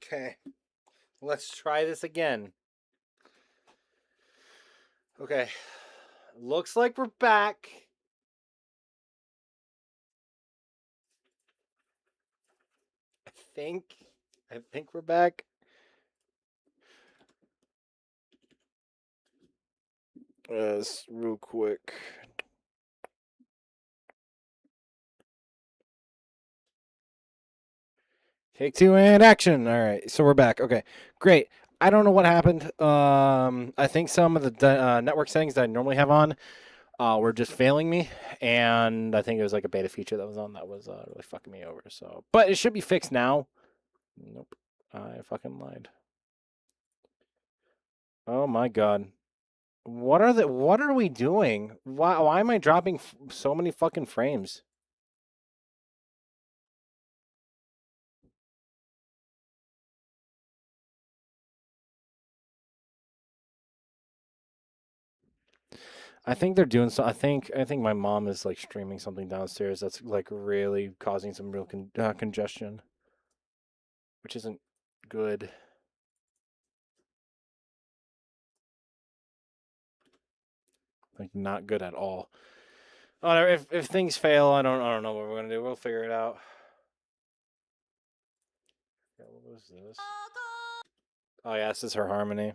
Okay. Let's try this again. Okay. Looks like we're back. I think we're back. Real quick. Take two and action. All right, so we're back. Okay, great. I don't know what happened. I think some of the network settings that I normally have on were just failing me, and I think it was like a beta feature that was on that was really fucking me over. So, but it should be fixed now. Nope, I fucking lied. Oh my god, what are we doing? Why am I dropping so many fucking frames? I think they're doing so. I think my mom is like streaming something downstairs that's like really causing some real congestion, which isn't good. Like not good at all. Oh, if things fail, I don't know what we're gonna do. We'll figure it out. Yeah, what was this? Oh yeah, this is her harmony.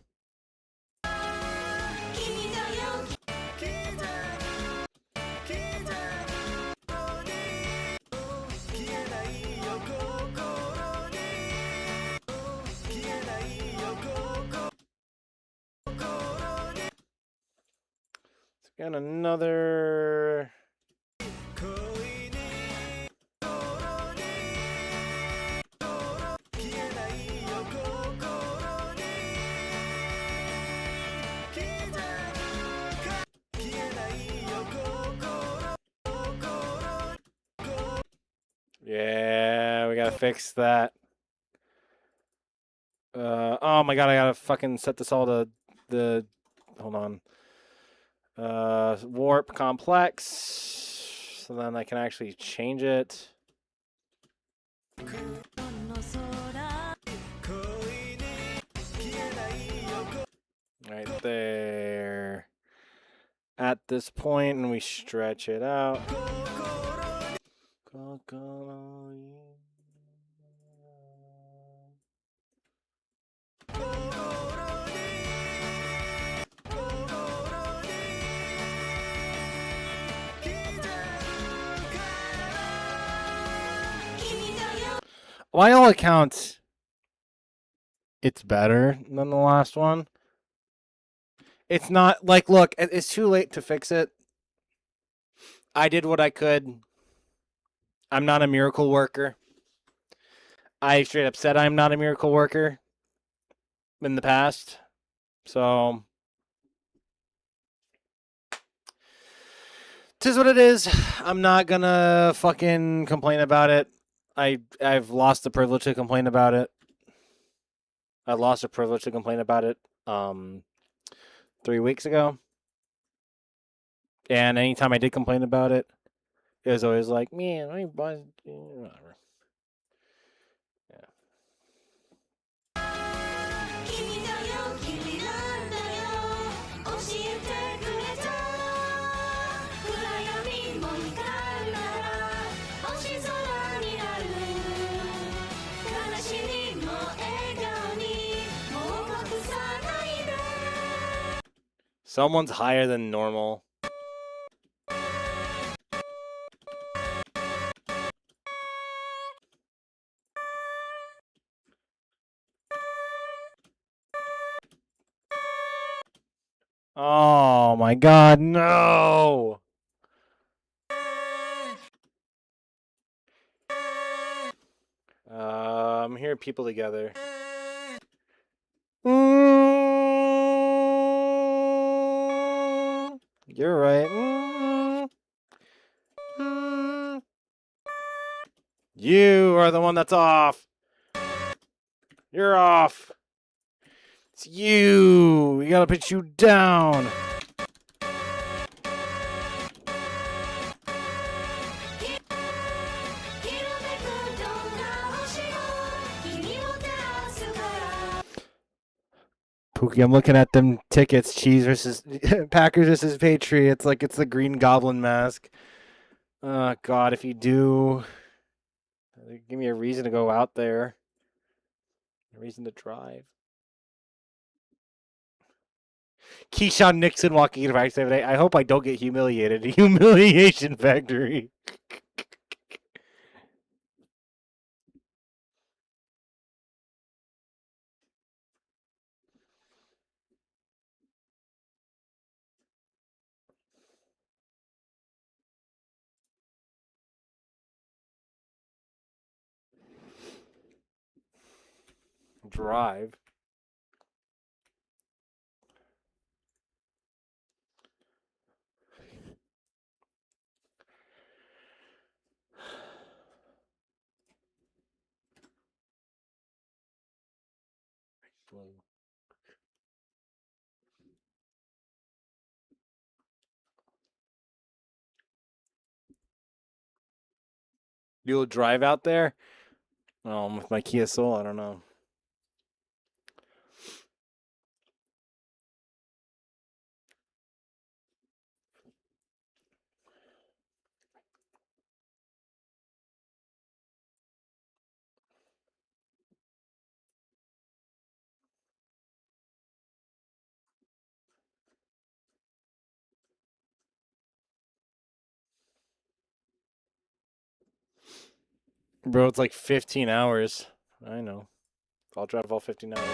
And another. Yeah, we gotta fix that. Oh my god, I gotta fucking set this all to the. Hold on. Warp complex, so then I can actually change it. Right there. At this point, and we stretch it out. By all accounts, it's better than the last one. It's not like, look, it's too late to fix it. I did what I could. I'm not a miracle worker. I straight up said I'm not a miracle worker in the past. So, tis what it is. I'm not gonna fucking complain about it. I've lost the privilege to complain about it. I lost the privilege to complain about it 3 weeks ago. And anytime I did complain about it, it was always like, man, whatever. Yeah. Someone's higher than normal. Oh my god, no! I'm hearing people together. You're right. You are the one that's off. You're off. It's you. We gotta put you down. Pookie, I'm looking at them tickets. Cheese versus Packers versus Patriots. Like it's the Green Goblin mask. Oh God, if you do, give me a reason to go out there. A reason to drive. Keyshawn Nixon walking into practice every day. I hope I don't get humiliated. Humiliation factory. Drive. You'll drive out there? With my Kia Soul, I don't know. Bro, it's like 15 hours. I know. I'll drive all 15 hours.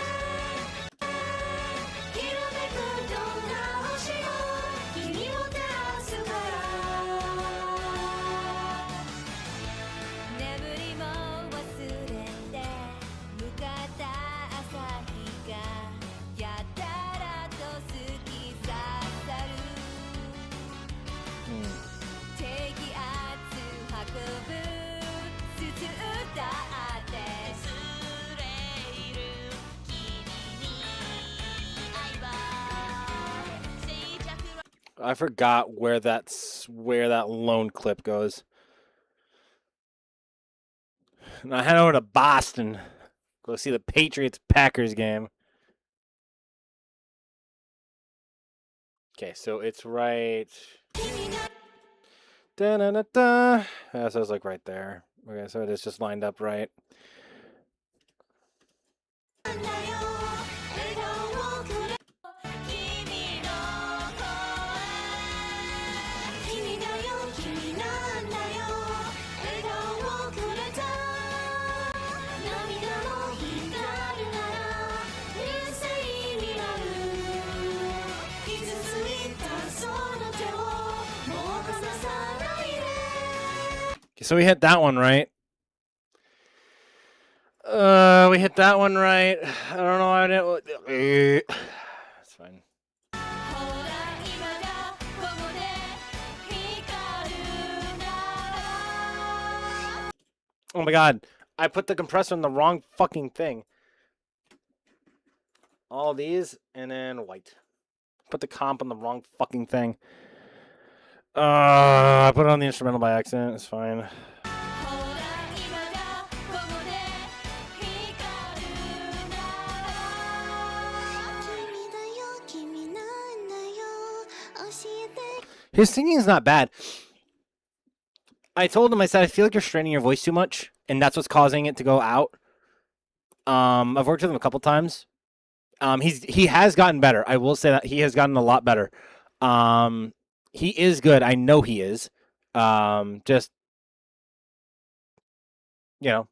I forgot where that lone clip goes. And I head over to Boston. Go see the Patriots-Packers game. Okay, so it's right. Da-na-na-da. Yeah, so it's like right there. Okay, so it is just lined up right. So we hit that one right. We hit that one right. I don't know how I didn't. That's fine. Oh my God. I put the compressor in the wrong fucking thing. All these and then white. Put the comp on the wrong fucking thing. I put it on the instrumental by accident. It's fine. His singing is not bad. I told him, I said, I feel like you're straining your voice too much, and that's what's causing it to go out. I've worked with him a couple times. He has gotten better. I will say that he has gotten a lot better. He is good. I know he is. Just, you know.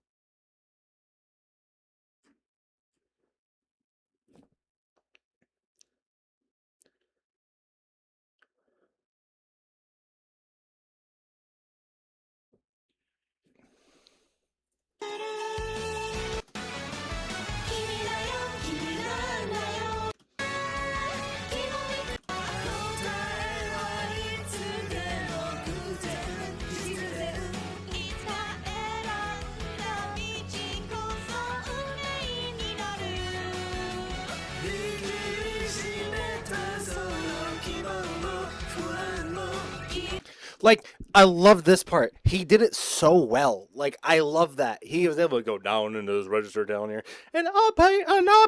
Like, I love this part. He did it so well. Like, I love that. He was able to go down into his register down here and up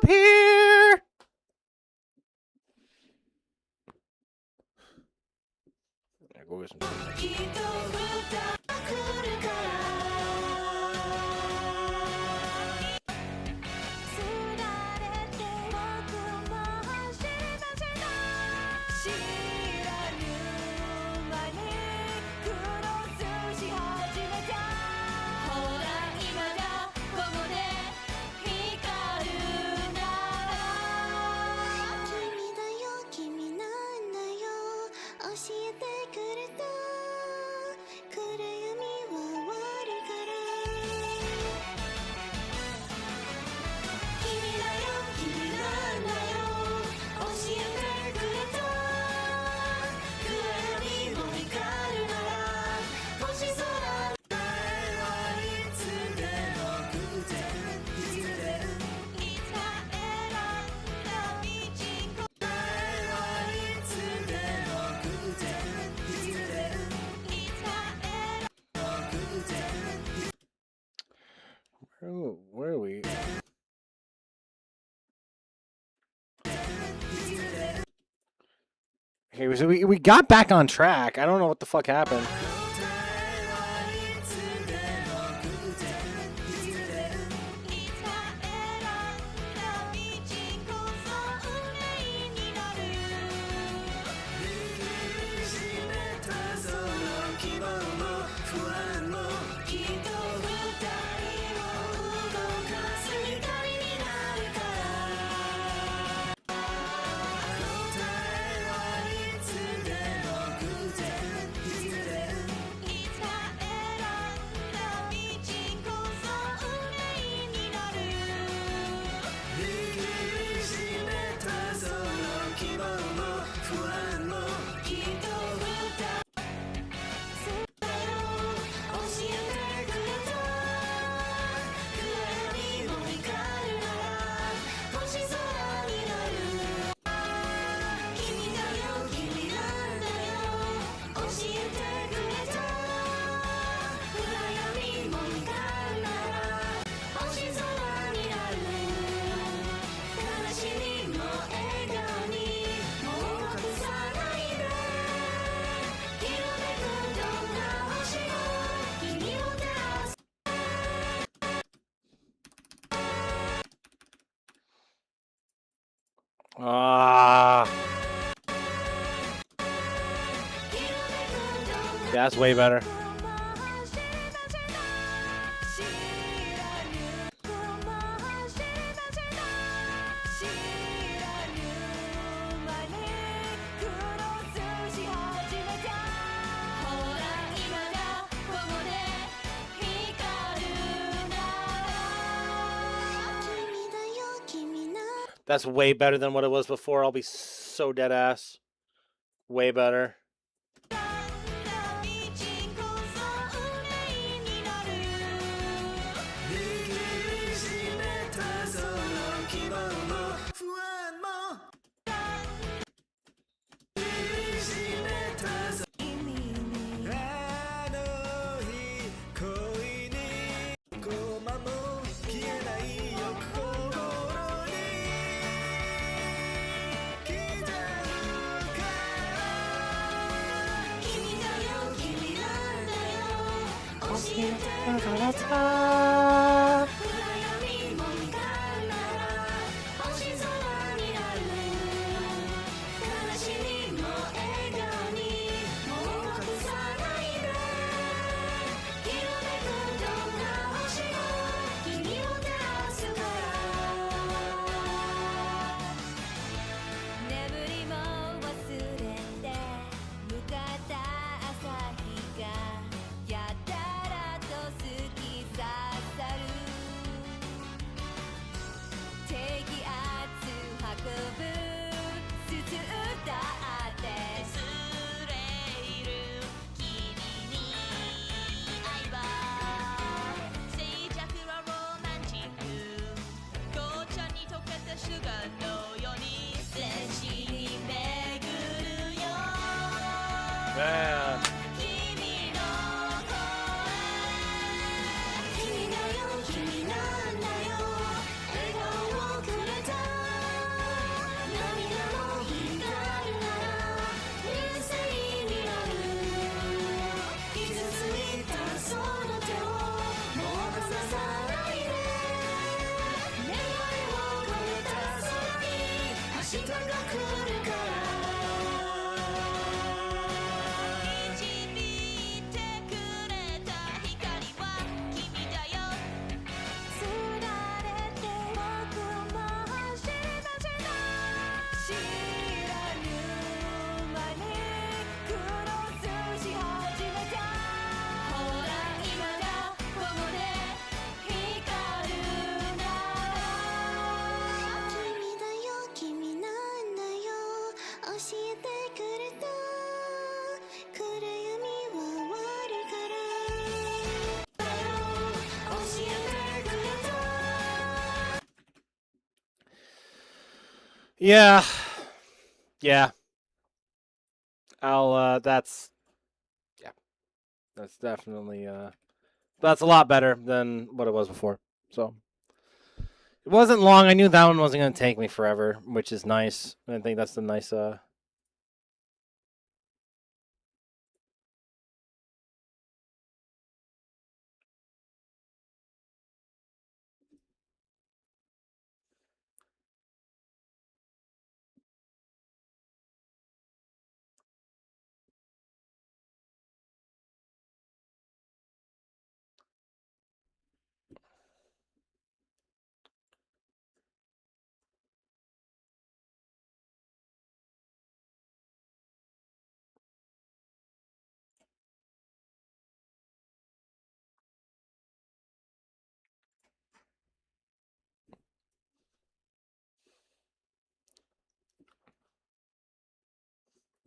here. go get some chicken. Where are we? Okay, so we got back on track. I don't know what the fuck happened. That's way better. That's way better than what it was before. I'll be so dead ass. Way better. Man. Yeah. Yeah. That's definitely that's a lot better than what it was before. So it wasn't long. I knew that one wasn't going to take me forever, which is nice. I think that's the nice I'm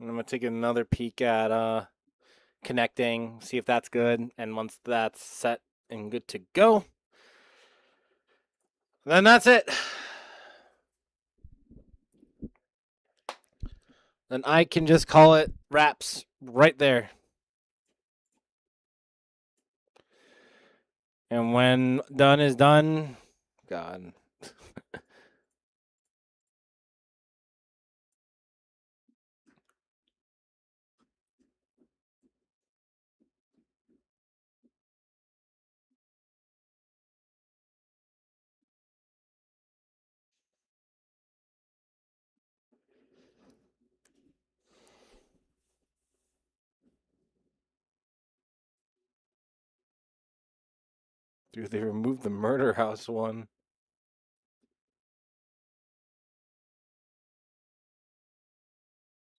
going to take another peek at connecting, see if that's good, and once that's set and good to go, then that's it. Then I can just call it wraps right there. And when done is done, God. Dude, they removed the murder house one.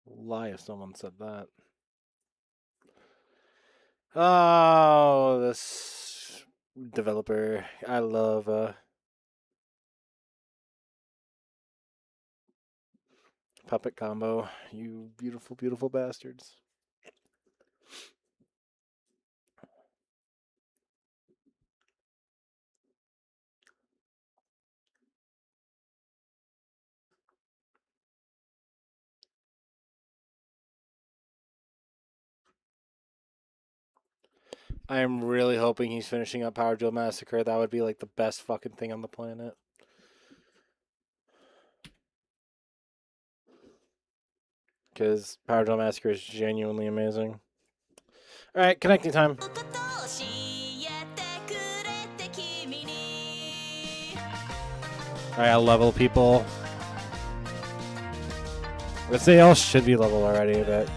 Lie if someone said that. Oh, this developer. I love Puppet Combo. You beautiful, beautiful bastards. I am really hoping he's finishing up Power Drill Massacre. That would be like the best fucking thing on the planet. Because Power Drill Massacre is genuinely amazing. Alright, connecting time. Alright, I'll level people. Let's say all should be level already, but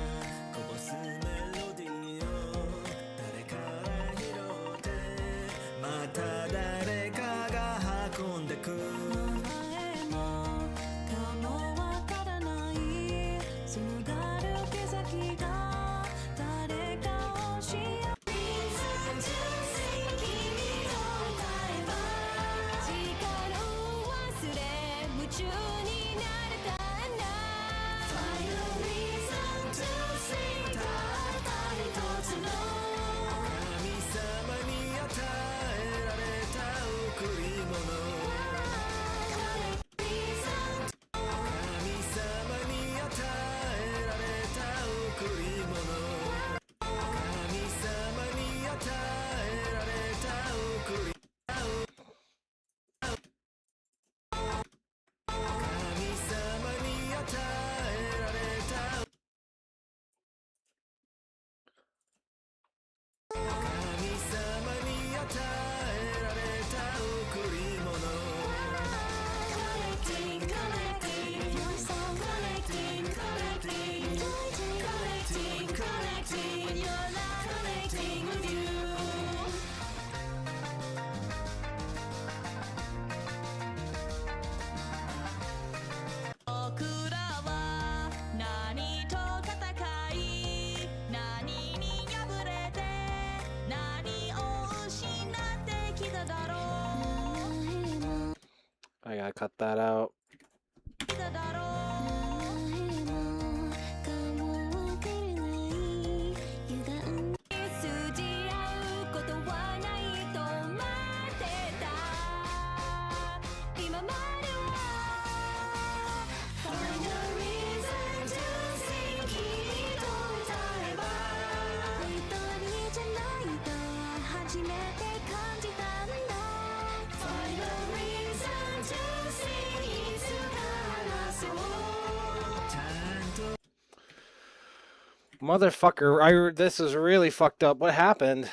I gotta cut that out. Motherfucker, this is really fucked up. What happened?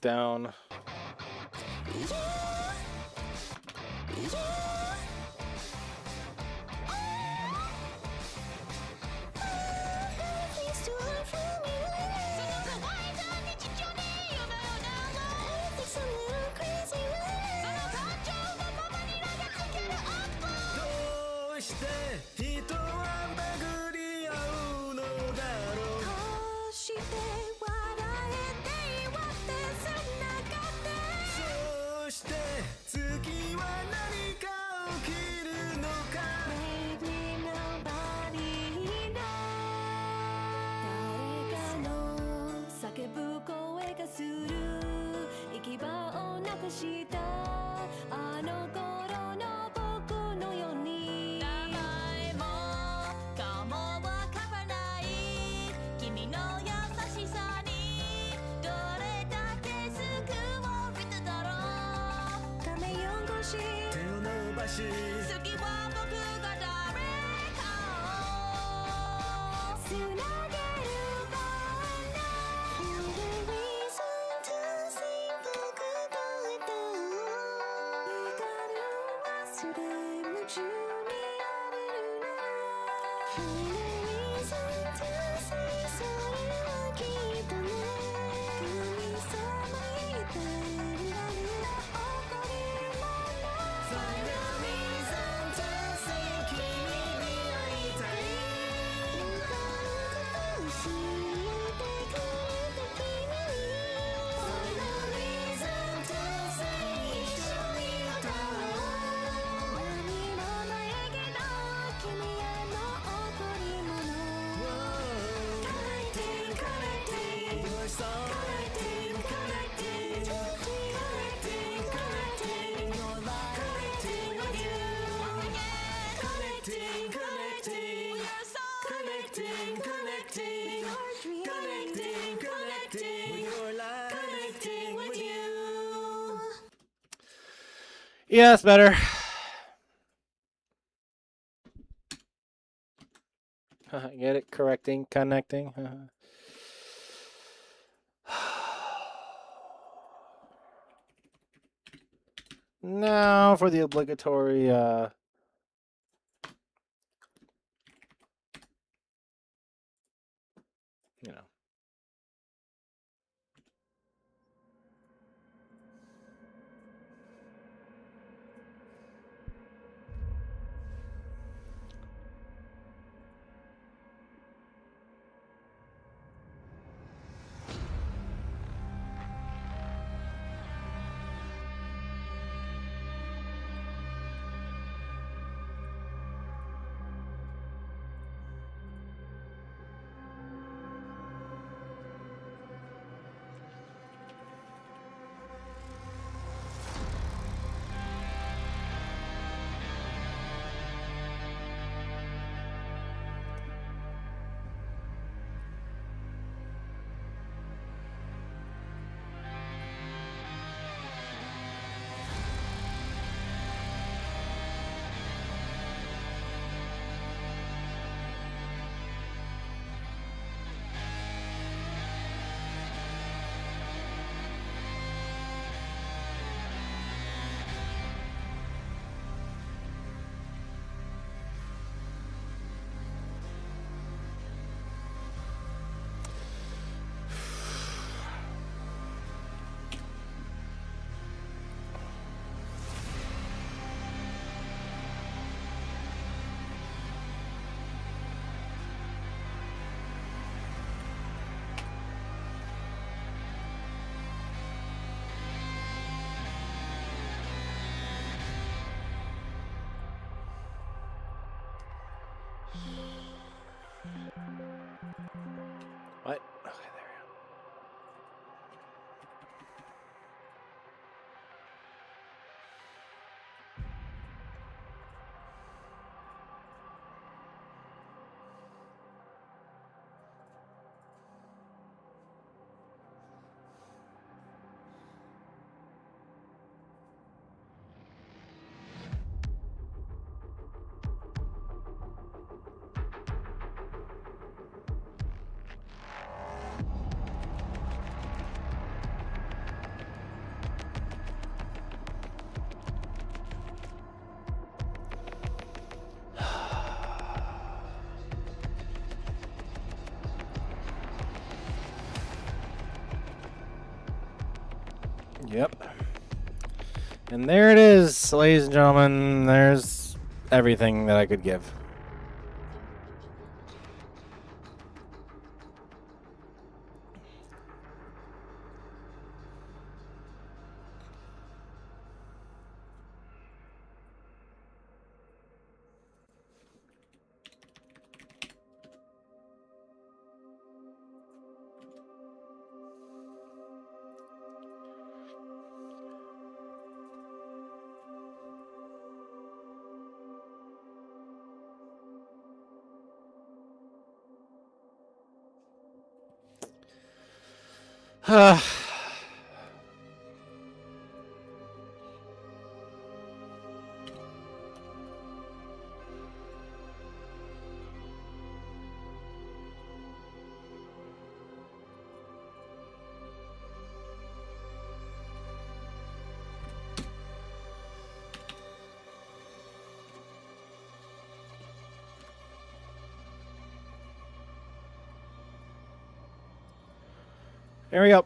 Down. Yeah, that's better. Get it? Correcting, connecting. Now for the obligatory, you know. Yep. And there it is, ladies and gentlemen. There's everything that I could give. There we go.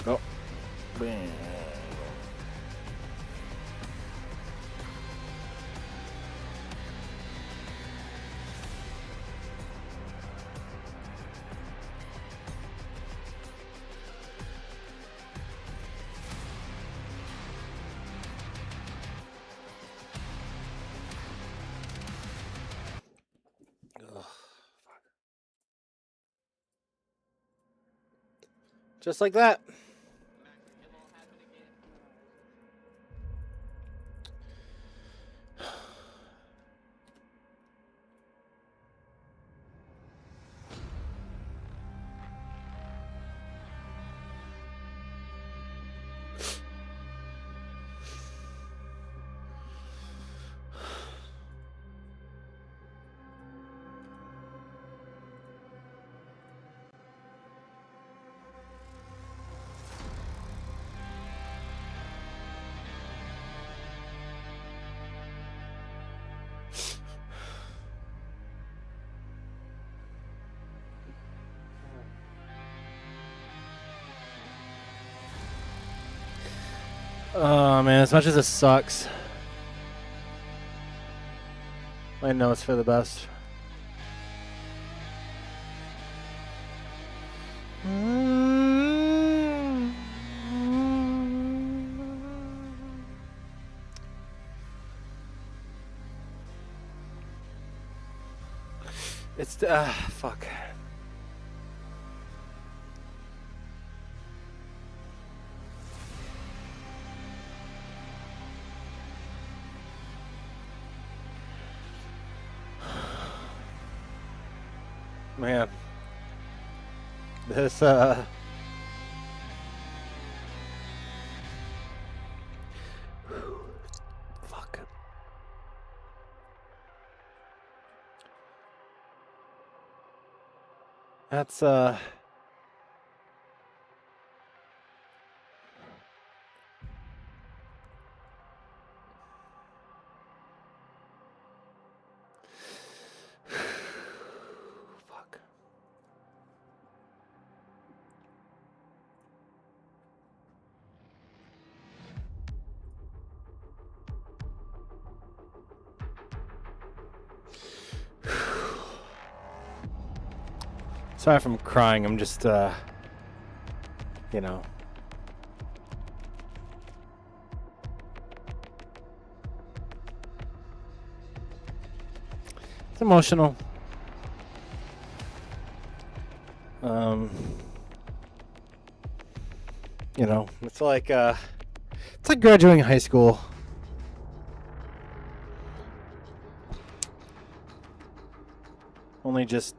Oh. Bam. Just like that. Oh man, as much as this sucks, I know it's for the best. It's fuck. Man, this That's fuck. Sorry if I'm crying. I'm just you know. It's emotional. You know, it's like graduating high school. Only just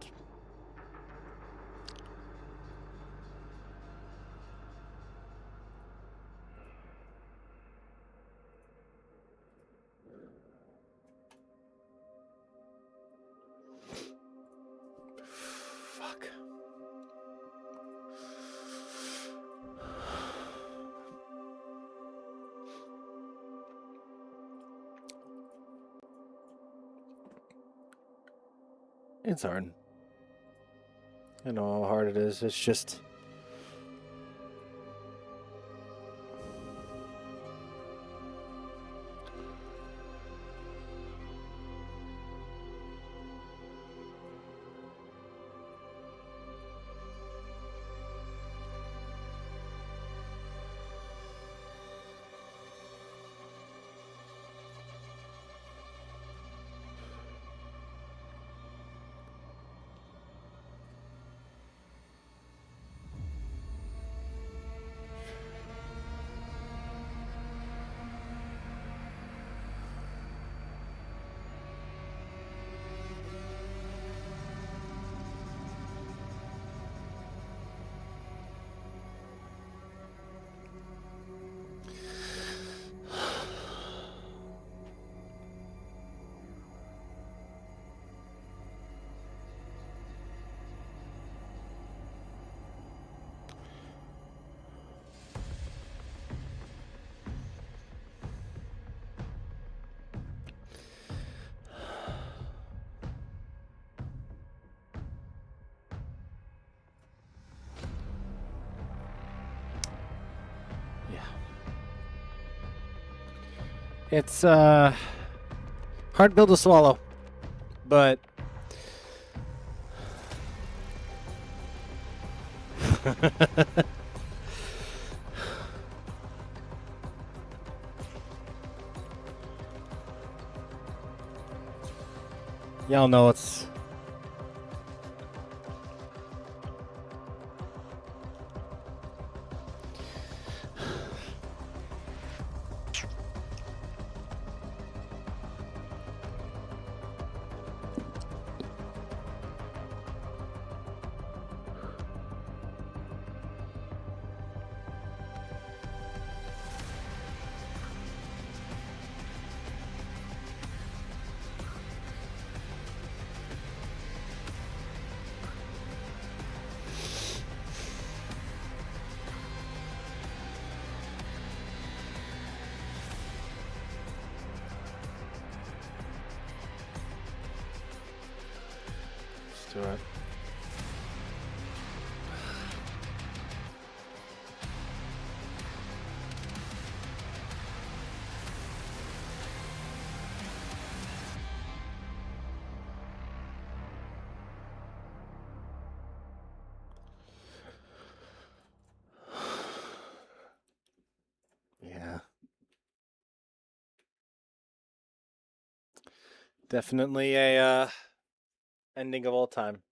fuck. It's hard. I know how hard it is. It's just yeah. It's hard pill to swallow. But y'all know it's let's do it. Yeah. Definitely a ending of all time.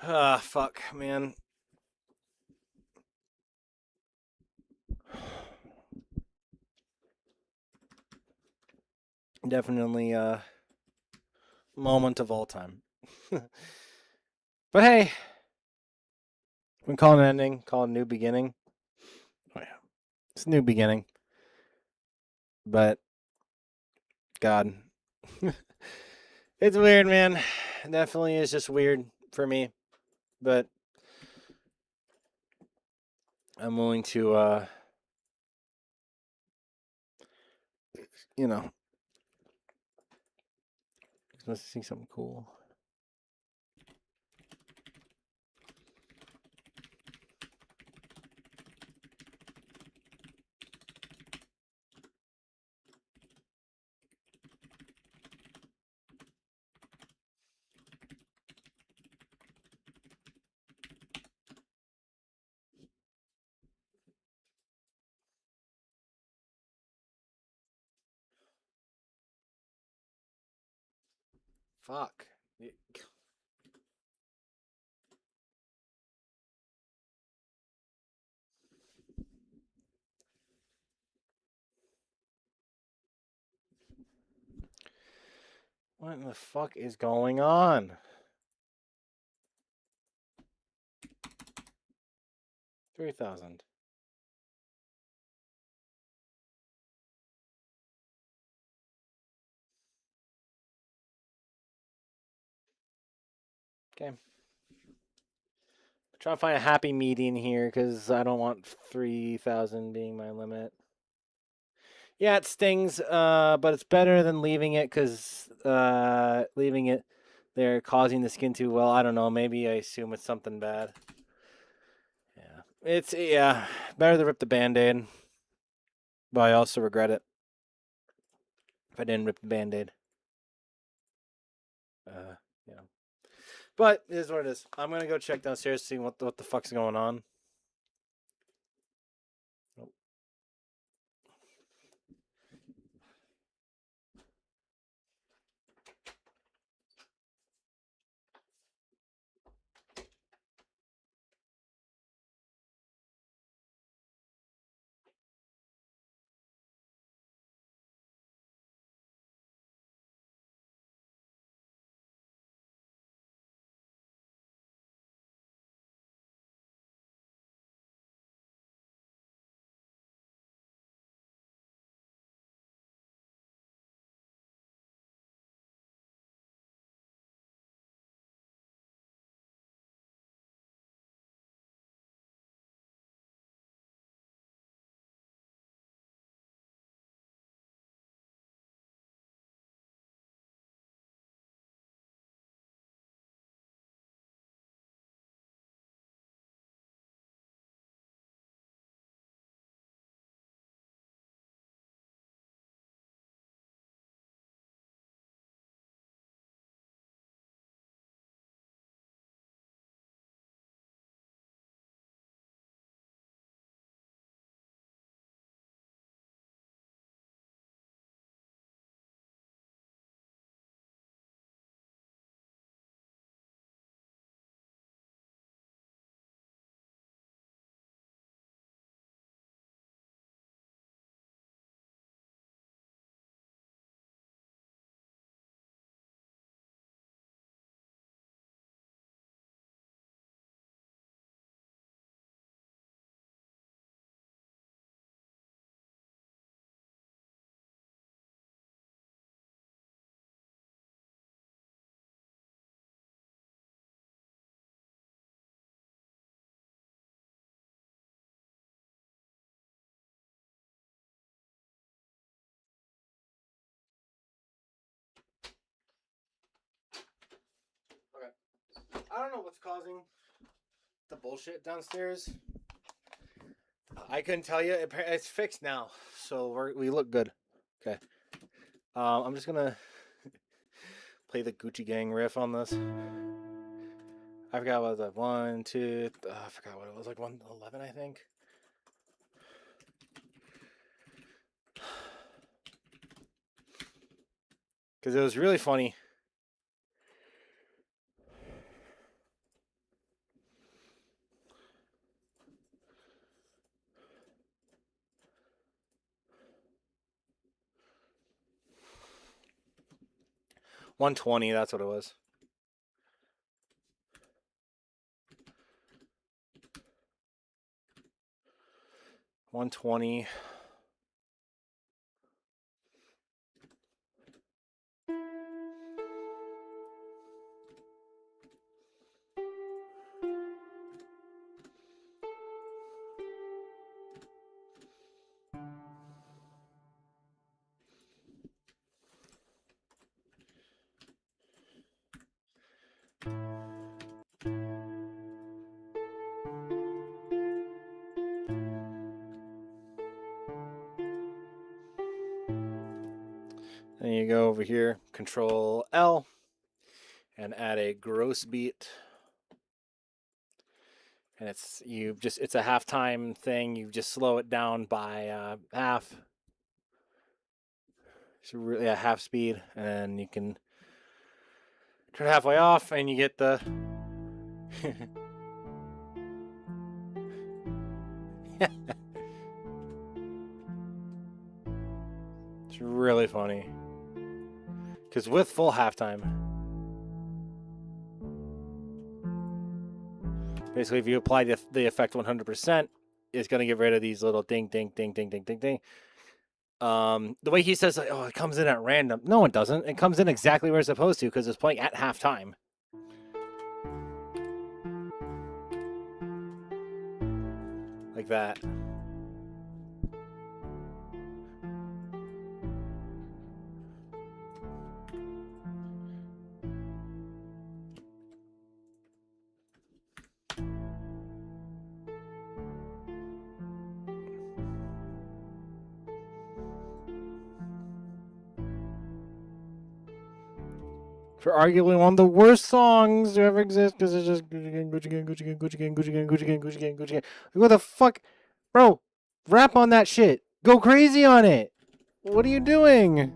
Ah, fuck, man. Definitely a moment of all time. But hey, we can call it an ending, call it a new beginning. Oh yeah, it's a new beginning. But God, it's weird, man. It definitely is just weird for me. But I'm willing to, you know, let's see something cool. Fuck. What in the fuck is going on? 3,000. Okay. Try to find a happy median here because I don't want 3,000 being my limit. Yeah, it stings, but it's better than leaving it because leaving it there causing the skin to, well, I don't know. Maybe I assume it's something bad. Yeah. Yeah, better to rip the Band-Aid, but I also regret it if I didn't rip the Band-Aid. You know. But it is what it is. I'm going to go check downstairs to see what the fuck's going on. Nope. Okay. I don't know what's causing the bullshit downstairs. I couldn't tell you. It's fixed now, so we look good. Okay. I'm just gonna play the Gucci Gang riff on this. I forgot what it was like 1, 2. I forgot what it was like 111, I think. Because it was really funny. 120, that's what it was. $120. Then you go over here, Control L, and add a gross beat. And it's a halftime thing. You just slow it down by half. So really a half speed, and then you can turn halfway off, and you get the. It's really funny. Because with full halftime, basically, if you apply the effect 100%, it's going to get rid of these little ding, ding, ding, ding, ding, ding, ding. The way he says, like, oh, it comes in at random. No, it doesn't. It comes in exactly where it's supposed to because it's playing at halftime. Like that. For arguably one of the worst songs to ever exist, because it's just Gucci Gang, Gucci Gang, Gucci Gang, Gucci Gang, Gucci Gang, Gucci Gang, Gucci Gang, Gucci Gang. What the fuck, bro? Rap on that shit. Go crazy on it. What are you doing?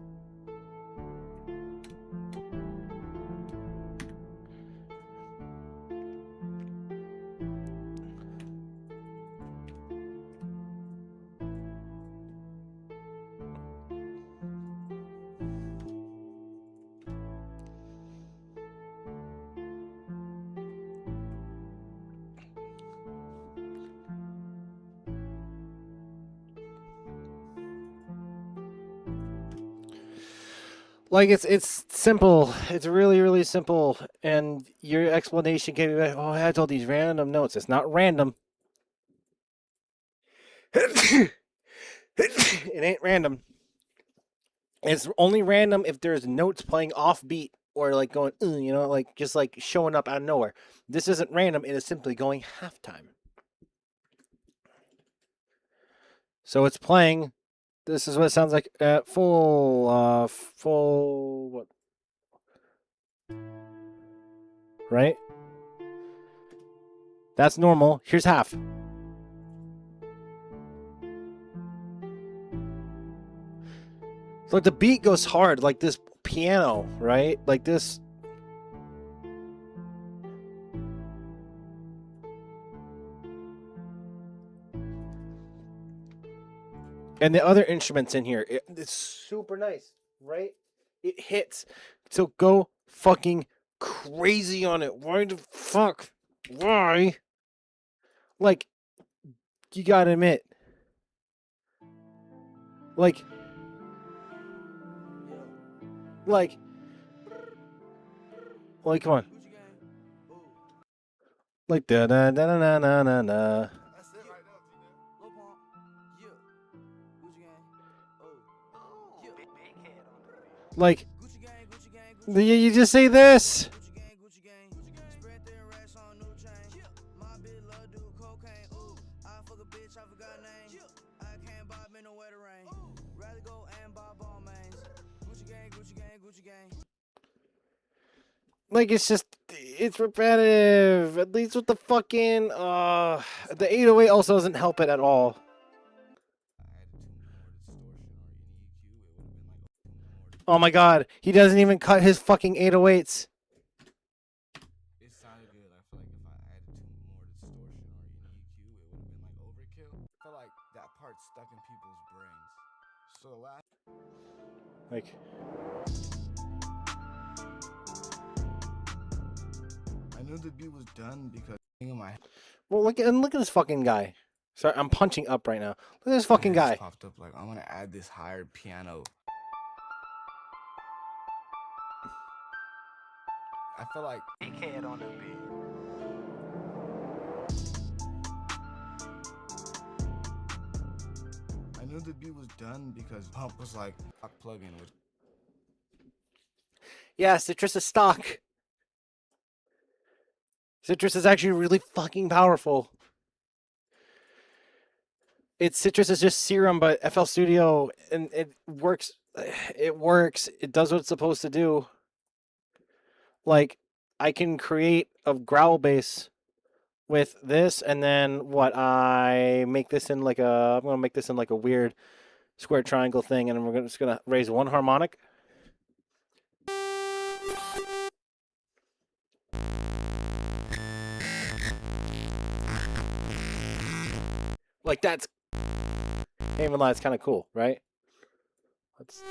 Like it's simple. It's really really simple, and your explanation can be like, oh, I had all these random notes. It's not random. It ain't random. It's only random if there's notes playing off beat or like going, you know, like just like showing up out of nowhere. This isn't random. It is simply going halftime. So it's playing. This is what it sounds like at full what? Right? That's normal. Here's half. So the beat goes hard, like this piano, right? Like this. And the other instruments in here, it's super nice, right? It hits. So go fucking crazy on it. Why the fuck? Why? Like, you gotta admit. Like, come on. Like, da da da da da da da. Like, you just say this. Like, it's repetitive. At least with the fucking, the 808 also doesn't help it at all. Oh my god, he doesn't even cut his fucking 808s. It sounded good. I feel like if I added more distortion or EQ, it would have been like overkill. I feel like that part stuck in people's brains. So the last. Like. knew the beat was done because in my Well, look at this fucking guy. Sorry, I'm punching up right now. Look at this fucking head guy. just popped up like I want to add this higher piano. I feel like Dickhead on the beat. I knew the beat was done because Pump was like a plugin, which Yeah, Citrus is stock. Citrus is actually really fucking powerful. Citrus is just Serum, but FL Studio, and it works. It works. It does what it's supposed to do. Like, I can create a growl bass with this, and then what? I make this in like a. I'm gonna make this in like a weird square triangle thing, and just gonna raise one harmonic. Like that's. Can't even lie, it's kind of cool, right? Let's.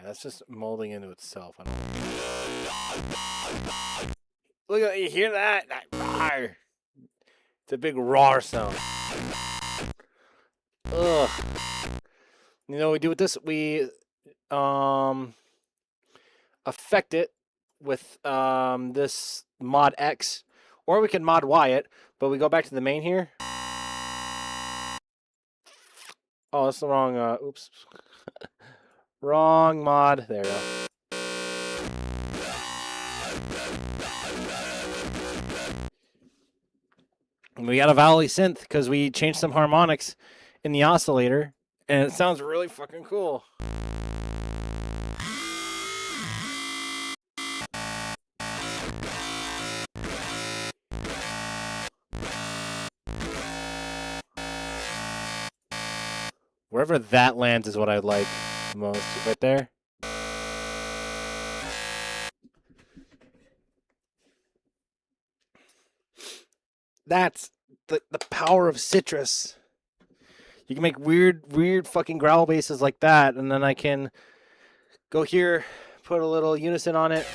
That's just molding into itself. I don't. Look at you hear that? That roar. It's a big roar sound. Ugh. You know what we do with this? We affect it with this mod X, or we can mod Y it. But we go back to the main here. Oh, that's the wrong. Oops. Wrong mod. There we go. And we got a Valley synth because we changed some harmonics in the oscillator, and it sounds really fucking cool. Wherever that lands is what I like the most. Right there. That's the power of Citrus. You can make weird fucking growl basses like that, and then I can go here, put a little unison on it.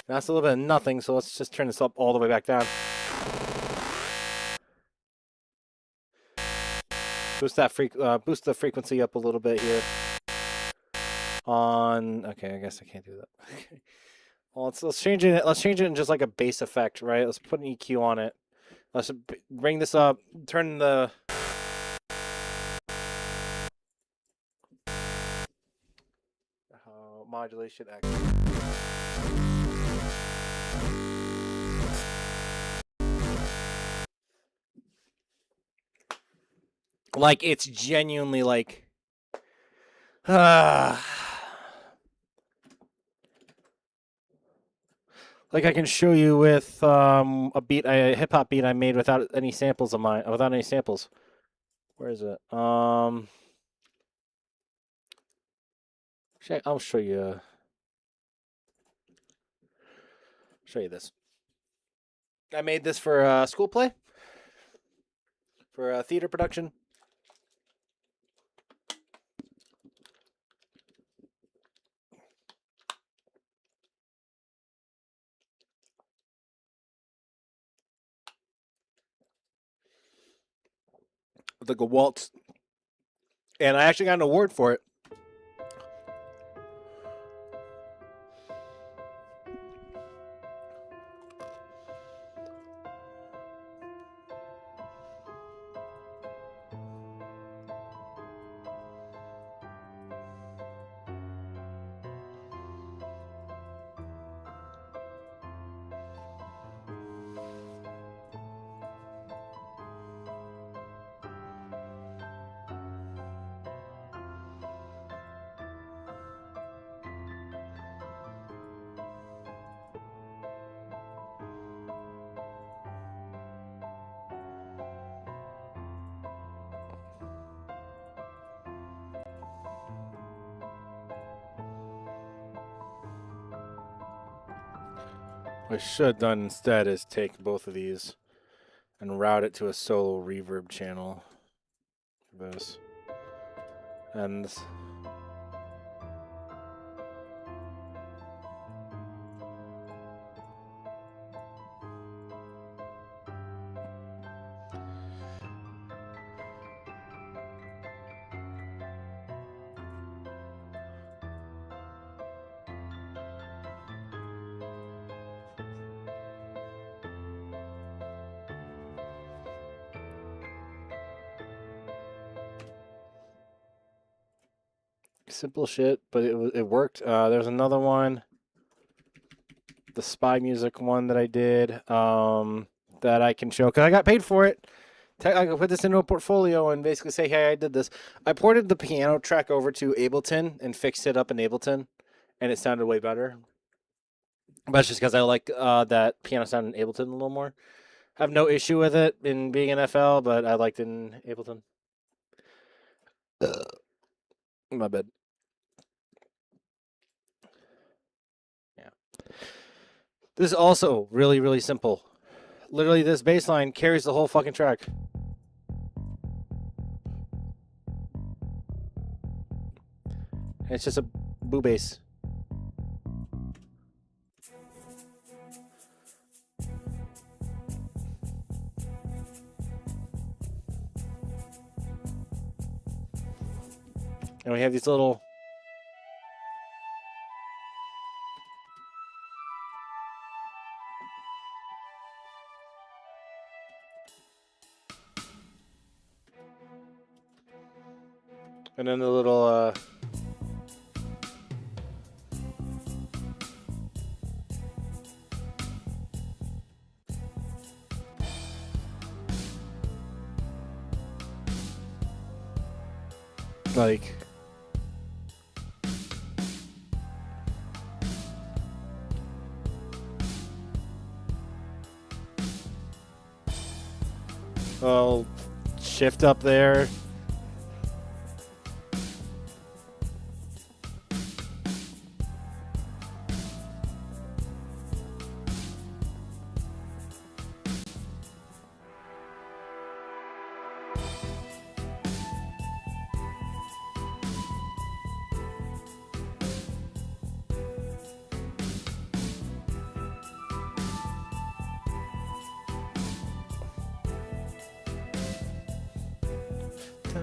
That's a little bit of nothing, so let's just turn this up all the way back down. Boost the frequency up a little bit here. Okay, I guess I can't do that. Well, let's change it. Let's change it in just like a bass effect, right? Let's put an EQ on it. Let's bring this up. Turn the. Modulation X. Like it's genuinely like. Like I can show you with a hip hop beat I made without any samples of mine, without any samples. Where is it? I'll show you. Show you this. I made this for school play, for a theater production. Like a waltz, and I actually got an award for it. What I should have done instead is take both of these and route it to a solo reverb channel. This. And simple shit, but it worked. There's another one, the spy music one that I did, that I can show because I got paid for it. I can put this into a portfolio and basically say, "Hey, I did this." I ported the piano track over to Ableton and fixed it up in Ableton, and it sounded way better. But it's just because I like that piano sound in Ableton a little more. I have no issue with it in being an FL, but I liked it in Ableton. My bad. Yeah. This is also really, really simple. Literally, this bass line carries the whole fucking track. And it's just a boo bass. And we have these little and then the little like I'll shift up there.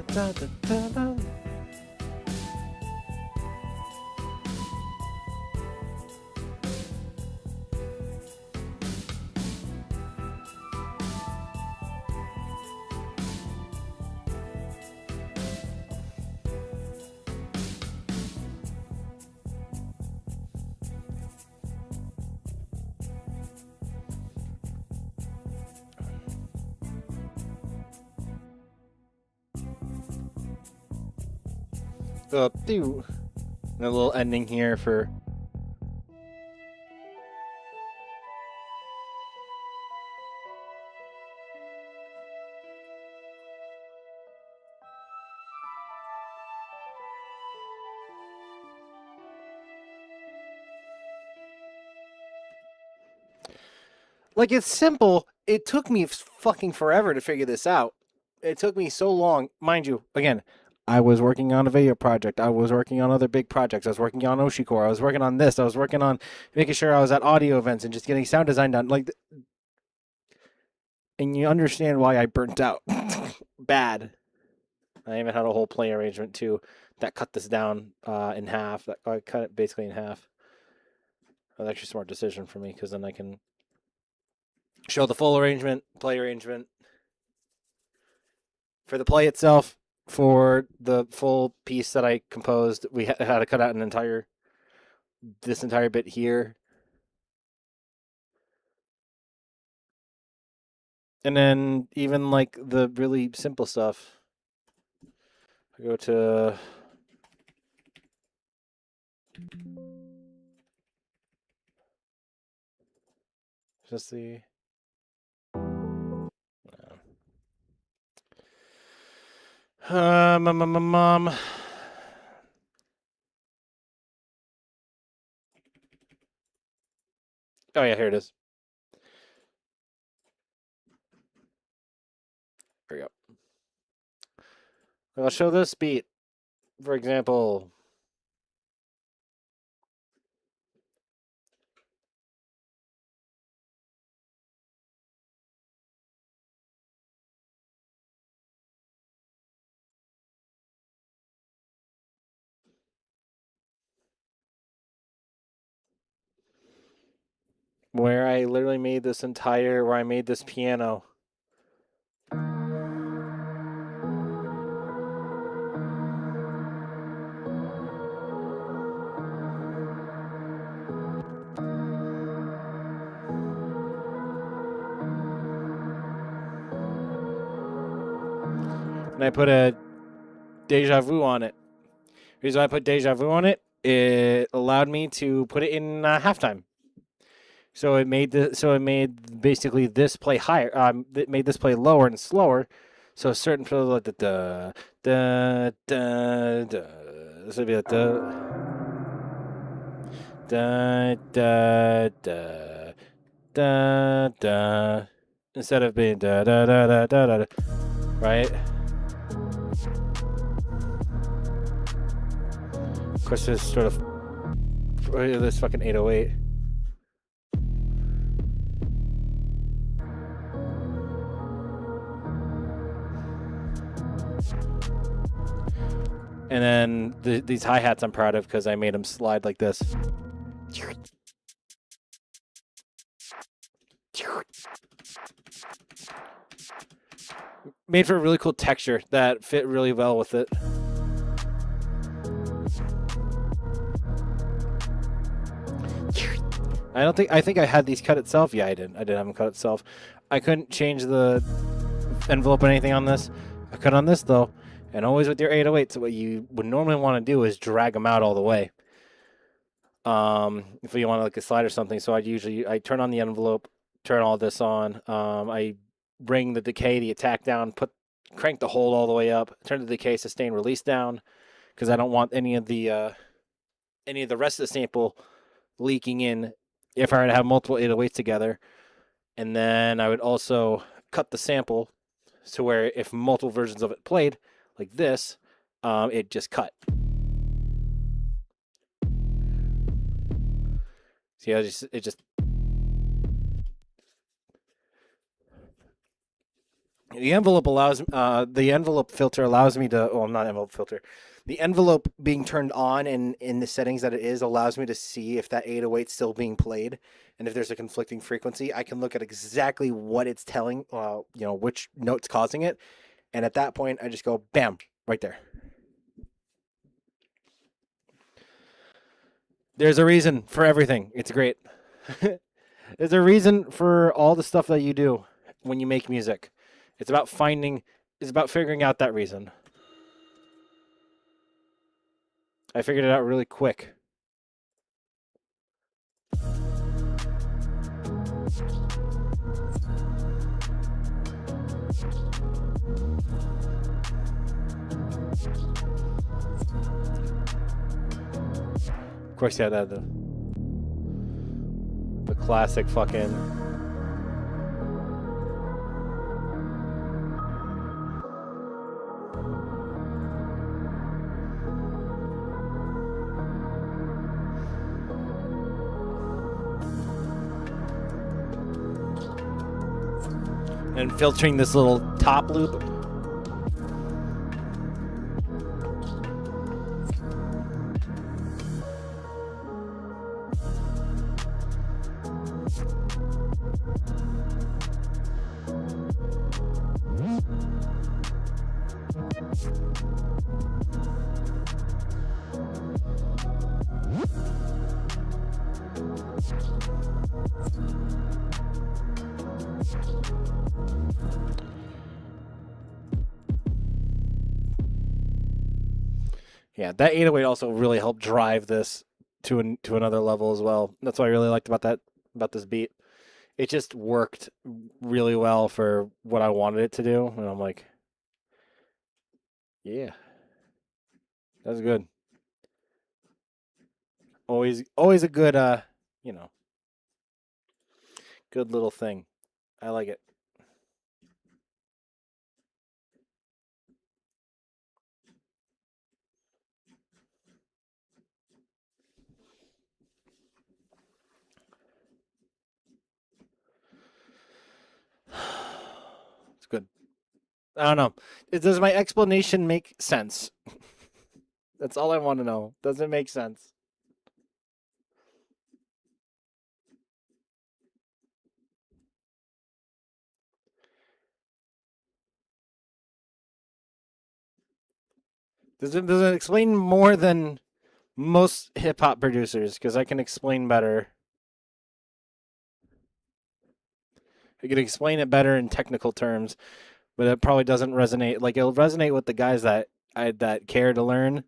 Da, da, da, da. And a little ending here for like it's simple. It took me fucking forever to figure this out. It took me so long, mind you. Again, I was working on a video project. I was working on other big projects. I was working on Oshicore. I was working on this. I was working on making sure I was at audio events and just getting sound design done. Like, and you understand why I burnt out. Bad. I even had a whole play arrangement too that cut this down in half. That I cut it basically in half. That was actually a smart decision for me because then I can show the full arrangement, play arrangement. For the play itself, for the full piece that I composed, we had to cut out this entire bit here. And then even like the really simple stuff. I go to just the mom. Oh yeah, here it is. Here we go. I'll show this beat, for example. Where I literally made this where I made this piano. And I put a Deja Vu on it. The reason why I put Deja Vu on it, it allowed me to put it in halftime. So it made basically this play higher. It made this play lower and slower. So a certain feel like the da da da. This would be like da da da da da. Instead of being da da da da da da, right? Of course, this sort of this fucking 808. And then these hi-hats I'm proud of because I made them slide like this. Made for a really cool texture that fit really well with it. I think I had these cut itself. Yeah, I did have them cut itself. I couldn't change the envelope or anything on this. I could on this though. And always with your 808s, what you would normally want to do is drag them out all the way. If you want like a slide or something. So I turn on the envelope, turn all this on. I bring the decay, the attack down, crank the hold all the way up, turn the decay, sustain, release down, because I don't want any of the rest of the sample leaking in if I were to have multiple 808s together. And then I would also cut the sample to where if multiple versions of it played, like this, it just cut. See, it just the envelope filter allows me to. Oh, not envelope filter. The envelope being turned on and in the settings that it is allows me to see if that 808 is still being played, and if there's a conflicting frequency, I can look at exactly what it's telling. Which note's causing it, and at that point, I just go bam right there. There's a reason for everything. It's great. There's a reason for all the stuff that you do when you make music. It's about figuring out that reason. I figured it out really quick. Of course, yeah, the classic fucking. And filtering this little top loop. Yeah, that 808 also really helped drive this to another level as well. That's what I really liked about this beat. It just worked really well for what I wanted it to do, and I'm like, yeah, that's good. Always a good Good little thing. I like it. It's good. I don't know. Does my explanation make sense? That's all I want to know. Does it make sense? Does it explain more than most hip hop producers? Because I can explain better. I can explain it better in technical terms, but it probably doesn't resonate. Like it'll resonate with the guys that care to learn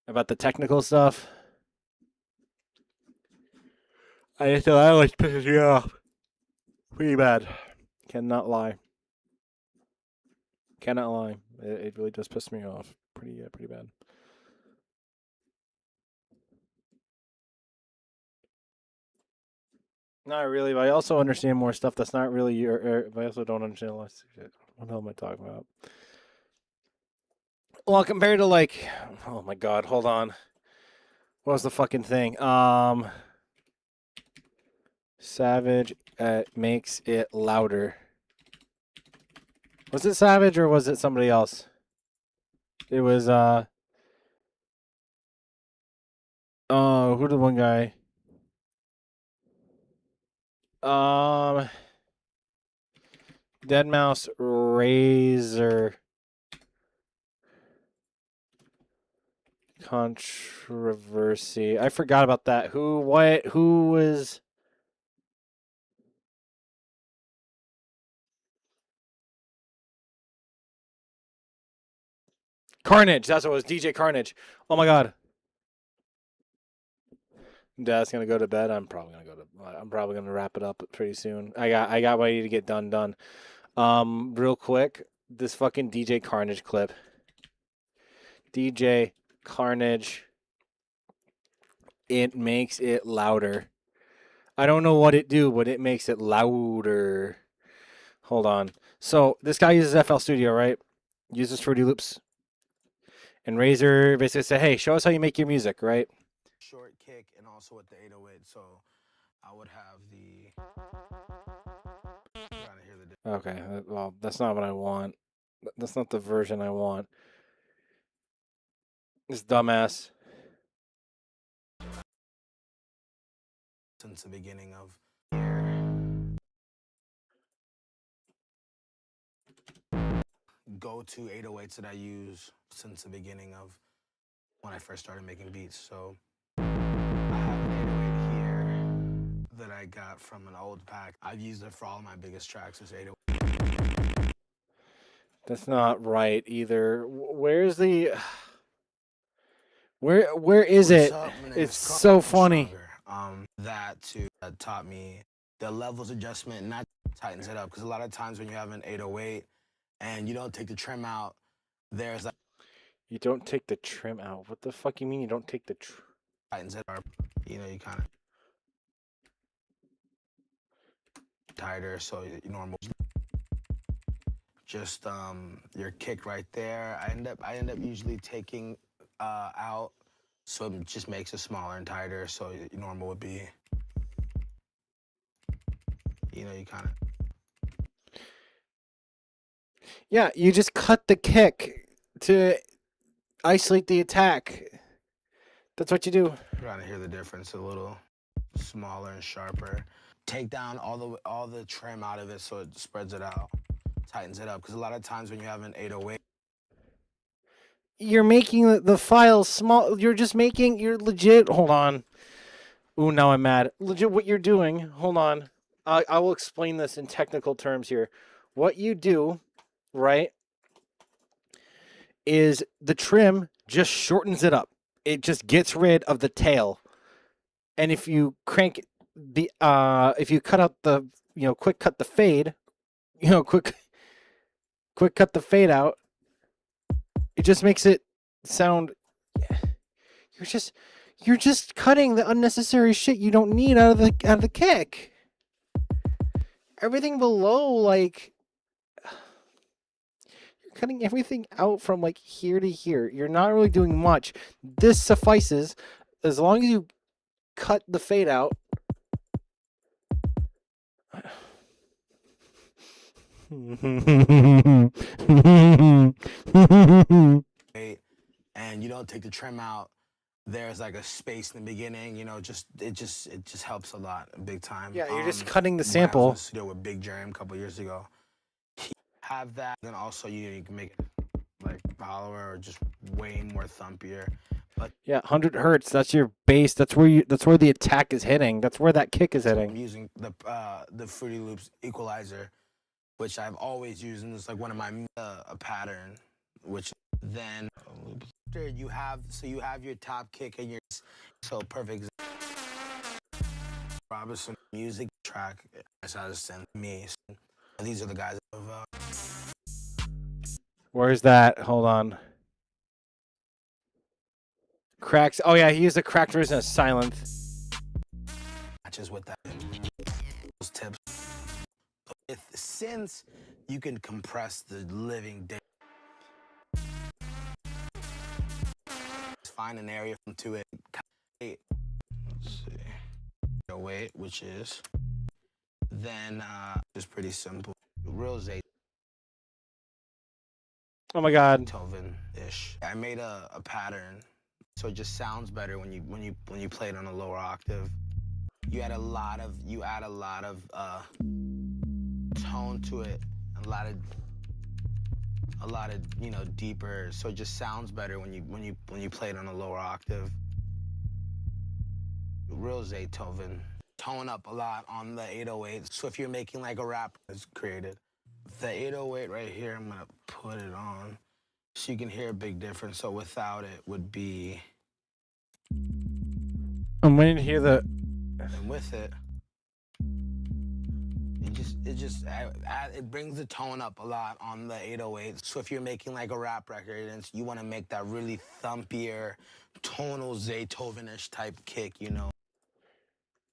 about the technical stuff. I feel that always pisses me off. Pretty bad. Cannot lie. Cannot lie. It really does piss me off. Pretty bad. Not really, but I also understand more stuff that's not really your. I also don't understand less shit. What the hell am I talking about? Well, compared to like, oh my god, hold on. What was the fucking thing? Savage makes it louder. Was it Savage or was it somebody else? It was who the one guy? Deadmau5 Razor controversy. I forgot about that. Who was Carnage? That's what it was. DJ Carnage. Oh my god. Dad's gonna go to bed. I'm probably gonna wrap it up pretty soon. I got ready to get done. Real quick, this fucking DJ Carnage clip. DJ Carnage. It makes it louder. I don't know what it do, but it makes it louder. Hold on. So this guy uses FL Studio, right? Uses Fruity Loops. And Razor basically said, "Hey, show us how you make your music," right? Short kick and also with the 808, so I would have the. Trying to hear the. Okay, well, that's not what I want. That's not the version I want. This dumbass. Since the beginning of. Go-to 808s that I use since the beginning of when I first started making beats. So I have an 808 here that I got from an old pack. I've used it for all my biggest tracks. This 808. That's not right either. Where's the? Where is it? It's so funny. That taught me the levels adjustment, and that tightens it up. Because a lot of times when you have an 808 and you don't take the trim out, there's like. You don't take the trim out. What the fuck you mean you don't take the trim? Tightens it up. You know, you kind of tighter, so normal. Just your kick right there. I end up usually taking out, so it just makes it smaller and tighter. So normal would be, you know, you kind of. Yeah, you just cut the kick to isolate the attack. That's what you do. Trying to hear the difference, a little smaller and sharper. Take down all the trim out of it so it spreads it out, tightens it up. Because a lot of times when you have an 808, you're making the file small. You're legit. Hold on. Ooh, now I'm mad. Legit, what you're doing. Hold on. I will explain this in technical terms here. What you do, right, is the trim just shortens it up. It just gets rid of the tail. And if you crank the if you cut out the, quick cut the fade, quick cut the fade out, it just makes it sound. You're just cutting the unnecessary shit you don't need out of the kick. everything below, like, you're cutting everything out from like here to here. You're not really doing much. This suffices as long as you cut the fade out. And you don't take the trim out, there's like a space in the beginning, you know, it just helps a lot, big time. Yeah, you're just cutting the when I was sample. in the studio with Big Jerem a couple years ago, he have that. Then also you can make it like hollower or just way more thumpier. But Yeah, 100 hertz. That's your base. That's where the attack is hitting. That's where that kick is I'm hitting. using the Fruity Loops equalizer, which I've always used, and it's like one of my a pattern. Which then after you have your top kick and your so perfect. Robinson music track. That's how to send me. So these are the guys. Where's that? Hold on. Cracks. Oh yeah, he used a cracked version of Silent. Matches with that. Those tips. Since you can compress the living day. Find an area to it. Let's see. Weight, which is then just pretty simple. Real Zay. Oh my God. Tovin-ish. I made a pattern, so it just sounds better when you play it on a lower octave. You add a lot of tone to it, a lot of deeper, so it just sounds better when you play it on a lower octave. Real Zaytoven. Tone up a lot on the 808. So if you're making like a rap, it's created. The 808 right here, I'm gonna put it on so you can hear a big difference. So without it would be. I'm waiting to hear the. And with it, it brings the tone up a lot on the 808. So if you're making like a rap record and you want to make that really thumpier, tonal Zaytoven-ish type kick, you know.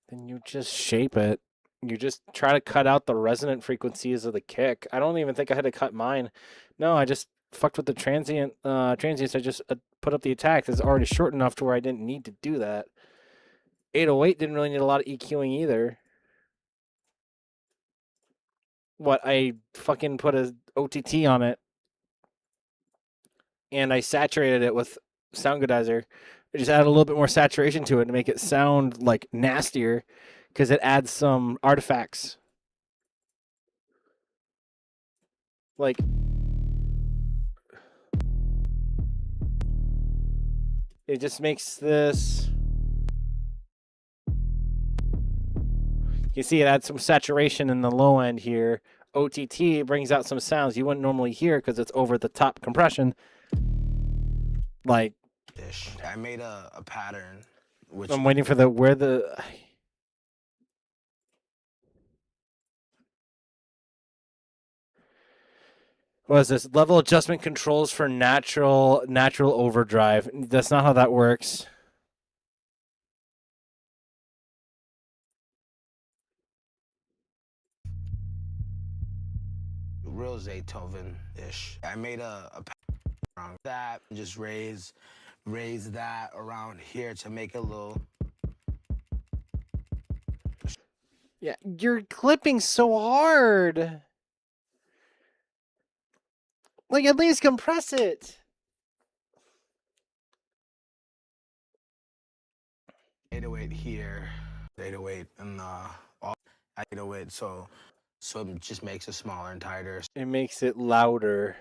Then you just shape it. You just try to cut out the resonant frequencies of the kick. I don't even think I had to cut mine. No, I just fucked with the transients. I just put up the attack. It's already short enough to where I didn't need to do that. 808 didn't really need a lot of EQing either. What, I fucking put a OTT on it. And I saturated it with Soundgoodizer. I just added a little bit more saturation to it to make it sound like nastier because it adds some artifacts. Like it just makes this. You see it adds some saturation in the low end here. OTT brings out some sounds you wouldn't normally hear because it's over the top compression. Like I made a pattern. Which I'm waiting for the. What is this? Level adjustment controls for natural overdrive. That's not how that works. Real Zaytoven-ish. I made a pattern that and just raise that around here to make it a little. Yeah, you're clipping so hard. Like, at least compress it. 808 here, 808 and all 808. So it just makes it smaller and tighter. It makes it louder.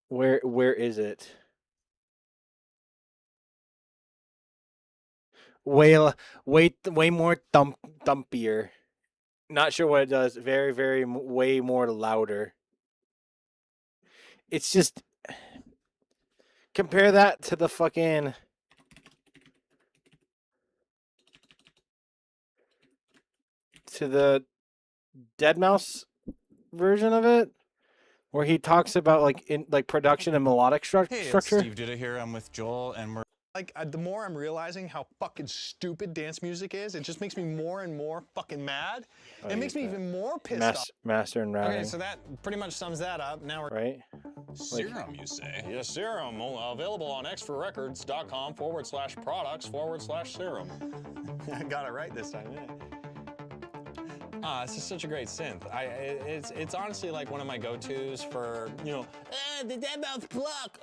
Where is it? Way more thumpier. Not sure what it does. Very way more louder. It's just compare that to the fucking Deadmau5 version of it, where he talks about like in production and melodic structure. Hey, it's Steve Duda here. I'm with Joel, and we're Like, the more I'm realizing how fucking stupid dance music is, it just makes me more and more fucking mad. Oh, It makes me use that. even more pissed off. Master and routing, Okay, so that pretty much sums that up. Now we're right? Serum, you say? Yes, serum. Available on xforrecords.com/products/serum. I got it right this time, yeah. This is such a great synth. It's honestly like one of my go-tos for, you know, the Deadmau5 Pluck.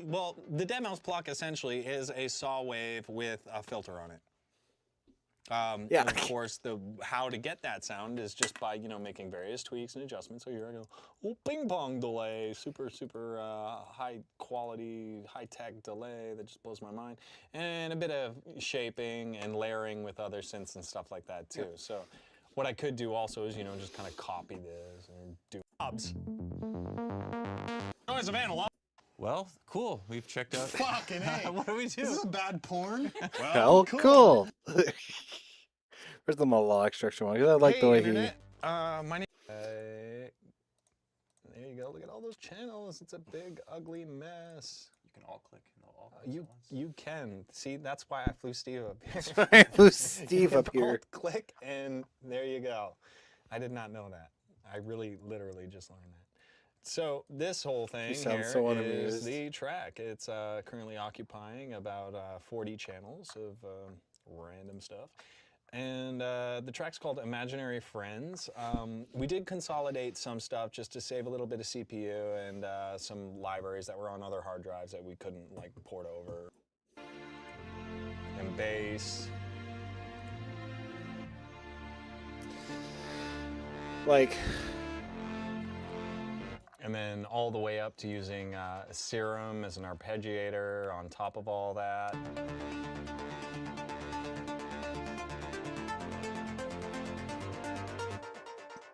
Well, the Deadmau5 Pluck essentially is a saw wave with a filter on it. Yeah. And of course, how to get that sound is just by, you know, making various tweaks and adjustments. So you're going, oh, ping pong delay, super high quality, high tech delay that just blows my mind, and a bit of shaping and layering with other synths and stuff like that too. So what I could do also is, you know, just kind of copy this and do knobs. Noise of analog. Well, cool. We've checked out. Fucking A. What do we do? Is this a bad porn? Well, Hell, cool. Where's the melodic structure one? 'Cause I like the way Internet. My name. There you go. Look at all those channels. It's a big, ugly mess. You can all click and they'll all click at once. You can see. That's why I flew Steve up here. he. Who's Steve You up hit here? Alt click, and there you go. I did not know that. I really, literally just learned that. So this whole thing sound here so is unamused. the track. It's currently occupying about 40 channels of random stuff. And the track's called Imaginary Friends. We did consolidate some stuff just to save a little bit of CPU and some libraries that were on other hard drives that we couldn't like port over. And bass. Like, And then all the way up to using Serum as an arpeggiator on top of all that.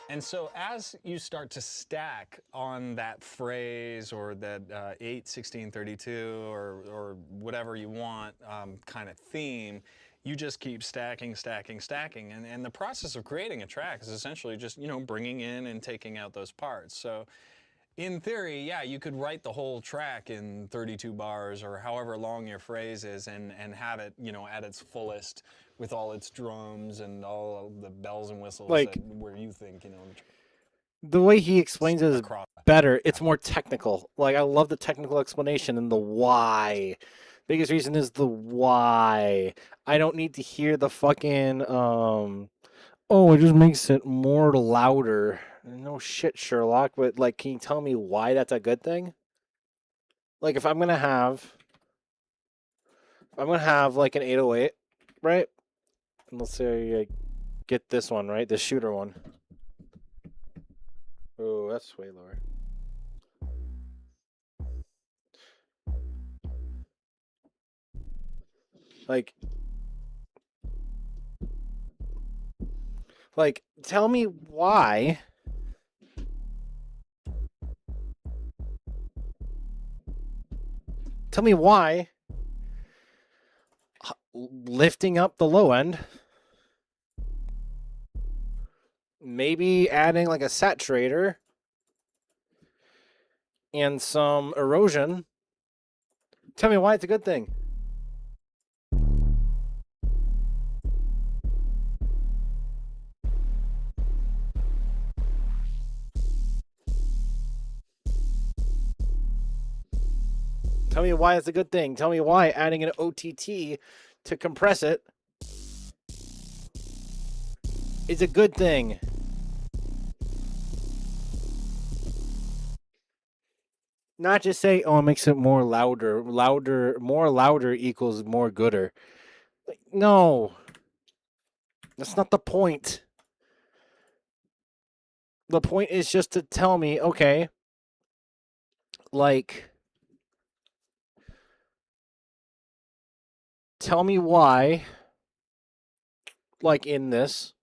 And so as you start to stack on that phrase or that 8, 16, 32 or whatever you want kind of theme, you just keep stacking. And the process of creating a track is essentially just, you know, bringing in and taking out those parts. So in theory, yeah, you could write the whole track in 32 bars or however long your phrase is and have it, you know, at its fullest with all its drums and all of the bells and whistles Like- where you think, you know. the way he explains it is across. better. It's more technical. Like, I love the technical explanation and the why. Biggest reason is the why. I don't need to hear the fucking oh, it just makes it more louder. No shit, Sherlock, but like, can you tell me why that's a good thing? Like, if I'm gonna have like an 808, right? And let's say I get this one, right? The shooter one. Oh, that's way lower. Like, tell me why. Tell me why lifting up the low end, maybe adding like a saturator and some erosion. Tell me why it's a good thing. Tell me why it's a good thing. Tell me why adding an OTT to compress it is a good thing. Not just say, oh, it makes it more louder. More louder equals more gooder. Like, no. That's not the point. The point is just to tell me, okay, like, tell me why, like in this,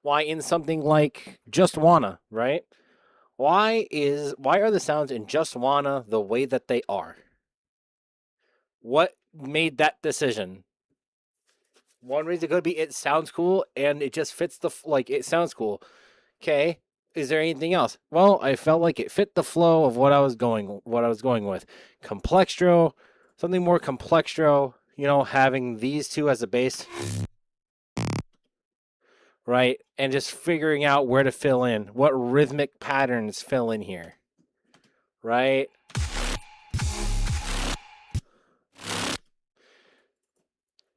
why in something like Just Wanna, right? Why are the sounds in Just Wanna the way that they are? What made that decision? One reason could be it sounds cool and it just fits the, like, it sounds cool. Okay. is there anything else? Well, I felt like it fit the flow of what I was going with. Complextro, something more complextro, having these two as a base. Right? And just figuring out where to fill in, what rhythmic patterns fill in here. Right?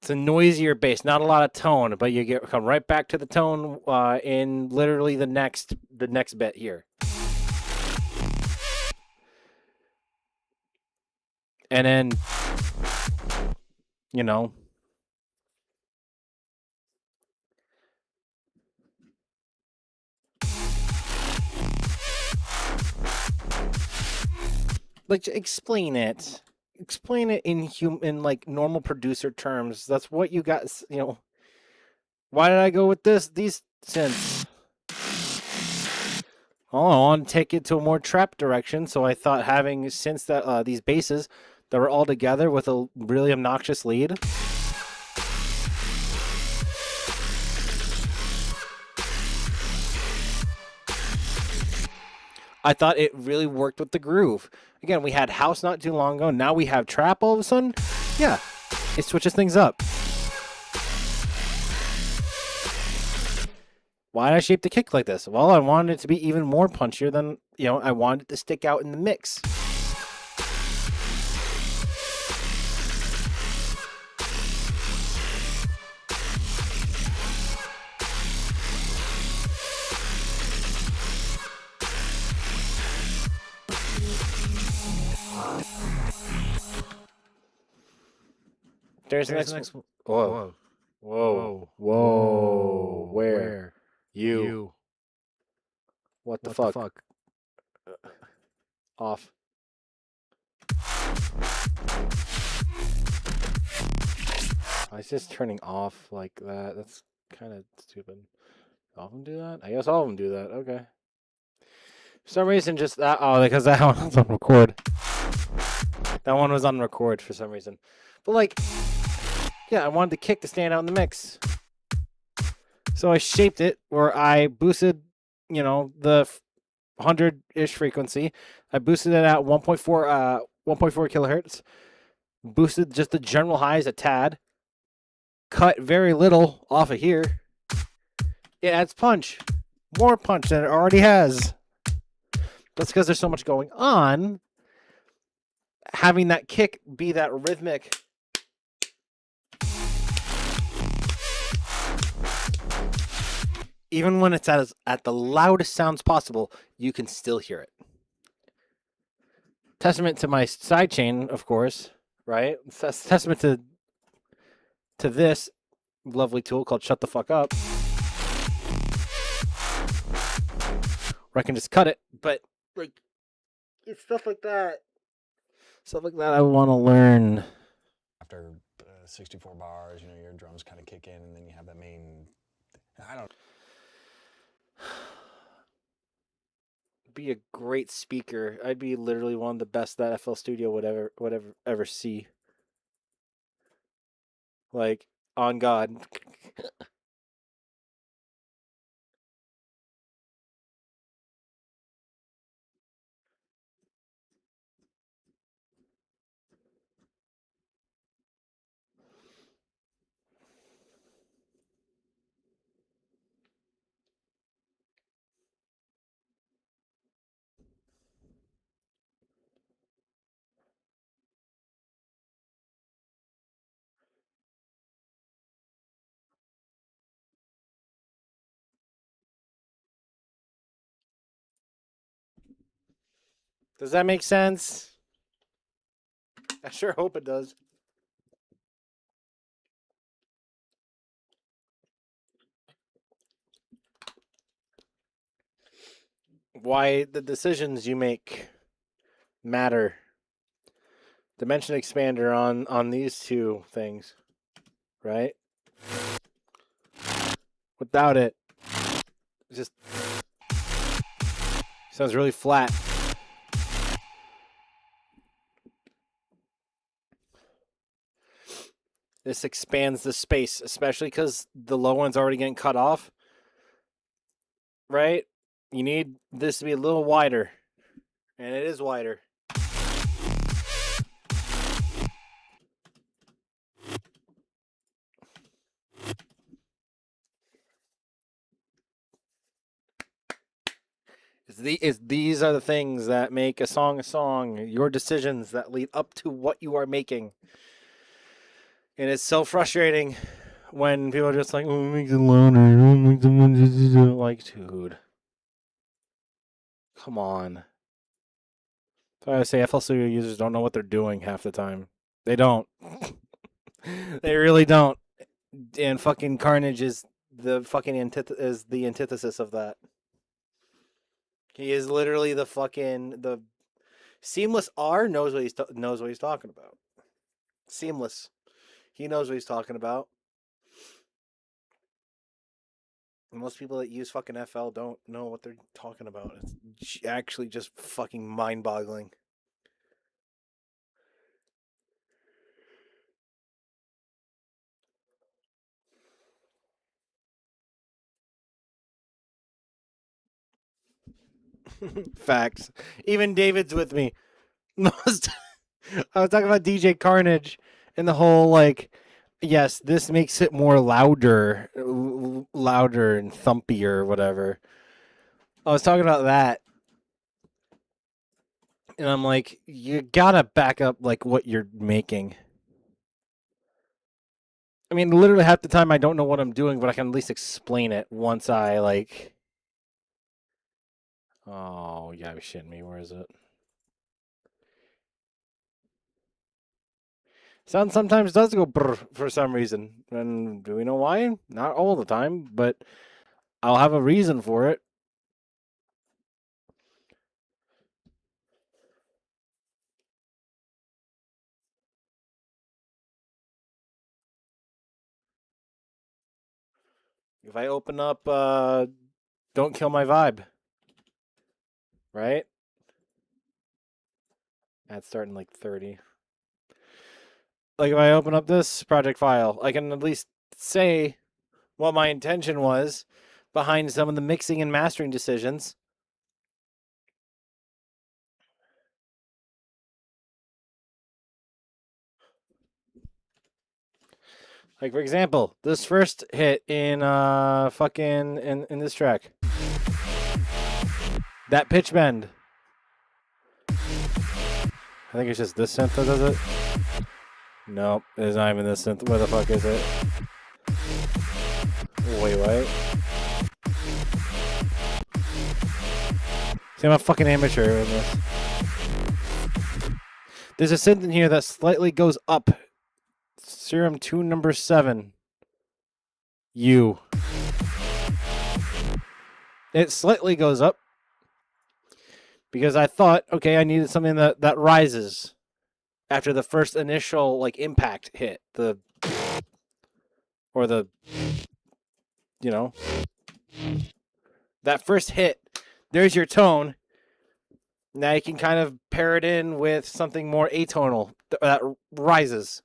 It's a noisier bass, not a lot of tone, but you come right back to the tone in literally the next bit here. And then, like, explain it. Explain it in like normal producer terms. That's what you got. Why did I go with these synths? Oh, I want to take it to a more trap direction, so I thought having synths that these basses that were all together with a really obnoxious lead. I thought it really worked with the groove. Again, we had house not too long ago. Now we have trap all of a sudden. Yeah, it switches things up. Why did I shape the kick like this? Well, I wanted it to be even more punchier than, I wanted it to stick out in the mix. There's the next one. Whoa. Whoa. Whoa. Where? You. What the fuck? Off. Why is this turning off like that? That's kind of stupid. All of them do that? I guess all of them do that. Okay. For some reason, just that. Oh, because that one was on record. That one was on record for some reason. But yeah, I wanted the kick to stand out in the mix. So I shaped it where I boosted, the 100-ish frequency. I boosted it at 1.4 kilohertz. Boosted just the general highs a tad. Cut very little off of here. It adds punch. More punch than it already has. That's because there's so much going on. Having that kick be that rhythmic. Even when it's at the loudest sounds possible, you can still hear it. Testament to my sidechain, of course, right? Testament to this lovely tool called Shut the Fuck Up. Where I can just cut it, but it's stuff like that. Stuff like that I want to learn. After 64 bars, your drums kind of kick in, and then you have that main. I don't. Be a great speaker. I'd be literally one of the best that FL Studio would ever see. On God. Does that make sense? I sure hope it does. Why the decisions you make matter. Dimension expander on these two things, right? Without it, just sounds really flat. This expands the space, especially because the low one's already getting cut off, right? You need this to be a little wider. And it is wider. These are the things that make a song, your decisions that lead up to what you are making. And it's so frustrating when people are just like, oh, make it louder, make the like, dude. Come on. So I say FL Studio users don't know what they're doing half the time. They don't. They really don't. And fucking Carnage is the fucking antithesis of that. He is literally the Seamless R knows what he's talking about. Seamless, he knows what he's talking about. And most people that use fucking FL don't know what they're talking about. It's actually just fucking mind-boggling. Facts. Even David's with me. I was talking about DJ Carnage and the whole like, yes, this makes it more louder and thumpy or whatever. I was talking about that, and I'm like, you gotta back up like what you're making. I mean, literally half the time I don't know what I'm doing, but I can at least explain it once I like. Oh, you gotta be shitting me. Where is it? Sound sometimes does go brr for some reason. And do we know why? Not all the time, but I'll have a reason for it. If I open up Don't Kill My Vibe, right? That's starting like 30. Like if I open up this project file, I can at least say what my intention was behind some of the mixing and mastering decisions. Like for example, this first hit in fucking in this track. That pitch bend. I think it's just this synth that does it. Nope, it's not even this synth. Where the fuck is it? Wait. See, I'm a fucking amateur in this. There's a synth in here that slightly goes up. Serum 2 number 7. U. It slightly goes up. Because I thought, okay, I needed something that rises after the first initial like impact hit. That first hit, there's your tone. Now you can kind of pair it in with something more atonal that rises.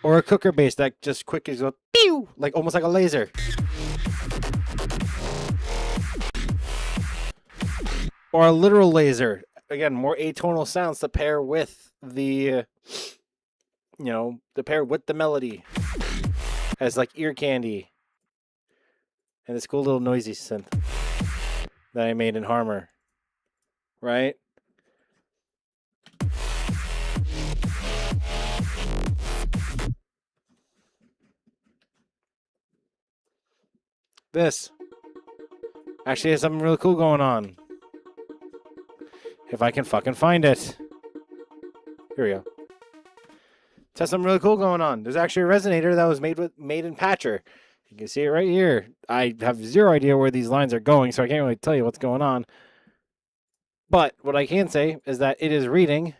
Or a cooker bass that just quick is go pew, like almost like a laser. Or a literal laser. Again, more atonal sounds to pair with the pair with the melody. As like ear candy. And this cool little noisy synth that I made in Harmor. Right? This actually has something really cool going on. If I can fucking find it. Here we go. It has something really cool going on. There's actually a resonator that was made in Patcher. You can see it right here. I have zero idea where these lines are going, so I can't really tell you what's going on. But what I can say is that it is reading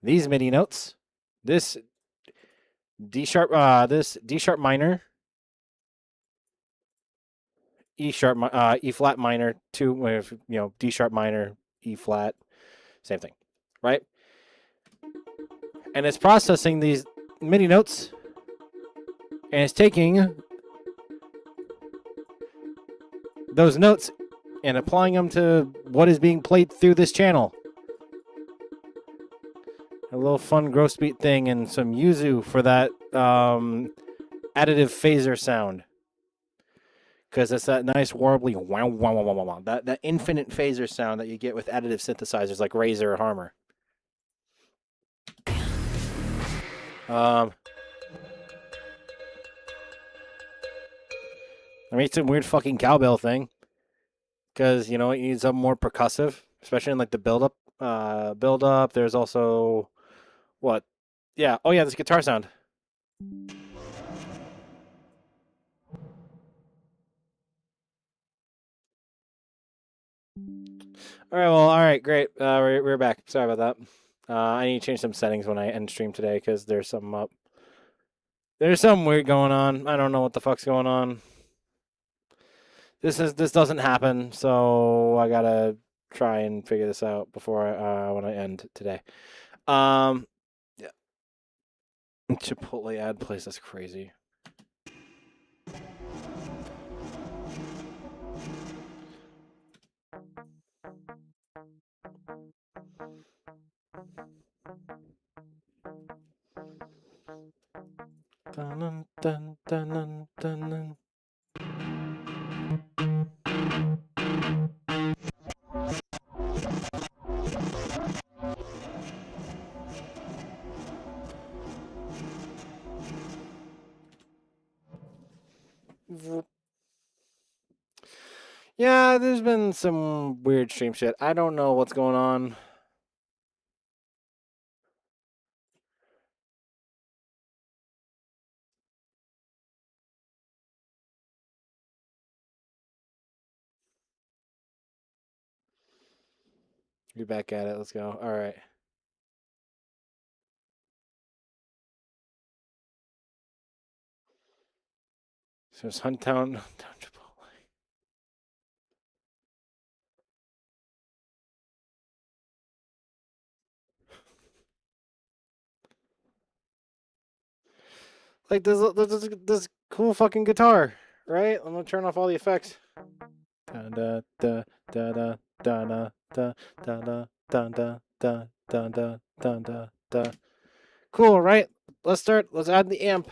these MIDI notes. This D sharp minor E sharp, E flat minor, 2 with D sharp minor, E flat, same thing, right? And it's processing these MIDI notes, and it's taking those notes and applying them to what is being played through this channel. A little fun gross beat thing and some yuzu for that additive phaser sound. Because it's that nice warbly wow wow wow wow wow. That infinite phaser sound that you get with additive synthesizers like Razer or Harmer. I made some weird fucking cowbell thing. Because, you need something more percussive, especially in like the build up. There's also what? Yeah. Oh yeah, this guitar sound. All right, well, all right, great. We're back. Sorry about that. I need to change some settings when I end stream today because there's something up. There's something weird going on. I don't know what the fuck's going on. This doesn't happen, so I gotta try and figure this out before when I end today. Yeah. Chipotle ad plays. That's crazy. Dun, dun, dun, dun, dun, dun. Yeah, there's been some weird stream shit. I don't know what's going on. Be back at it. Let's go. All right. So it's Hunt Town Chipotle. Like this cool fucking guitar, right? I'm gonna turn off all the effects. Da da da da da da da da da da da da da da da da. Cool, right? Let's start. Let's add the amp.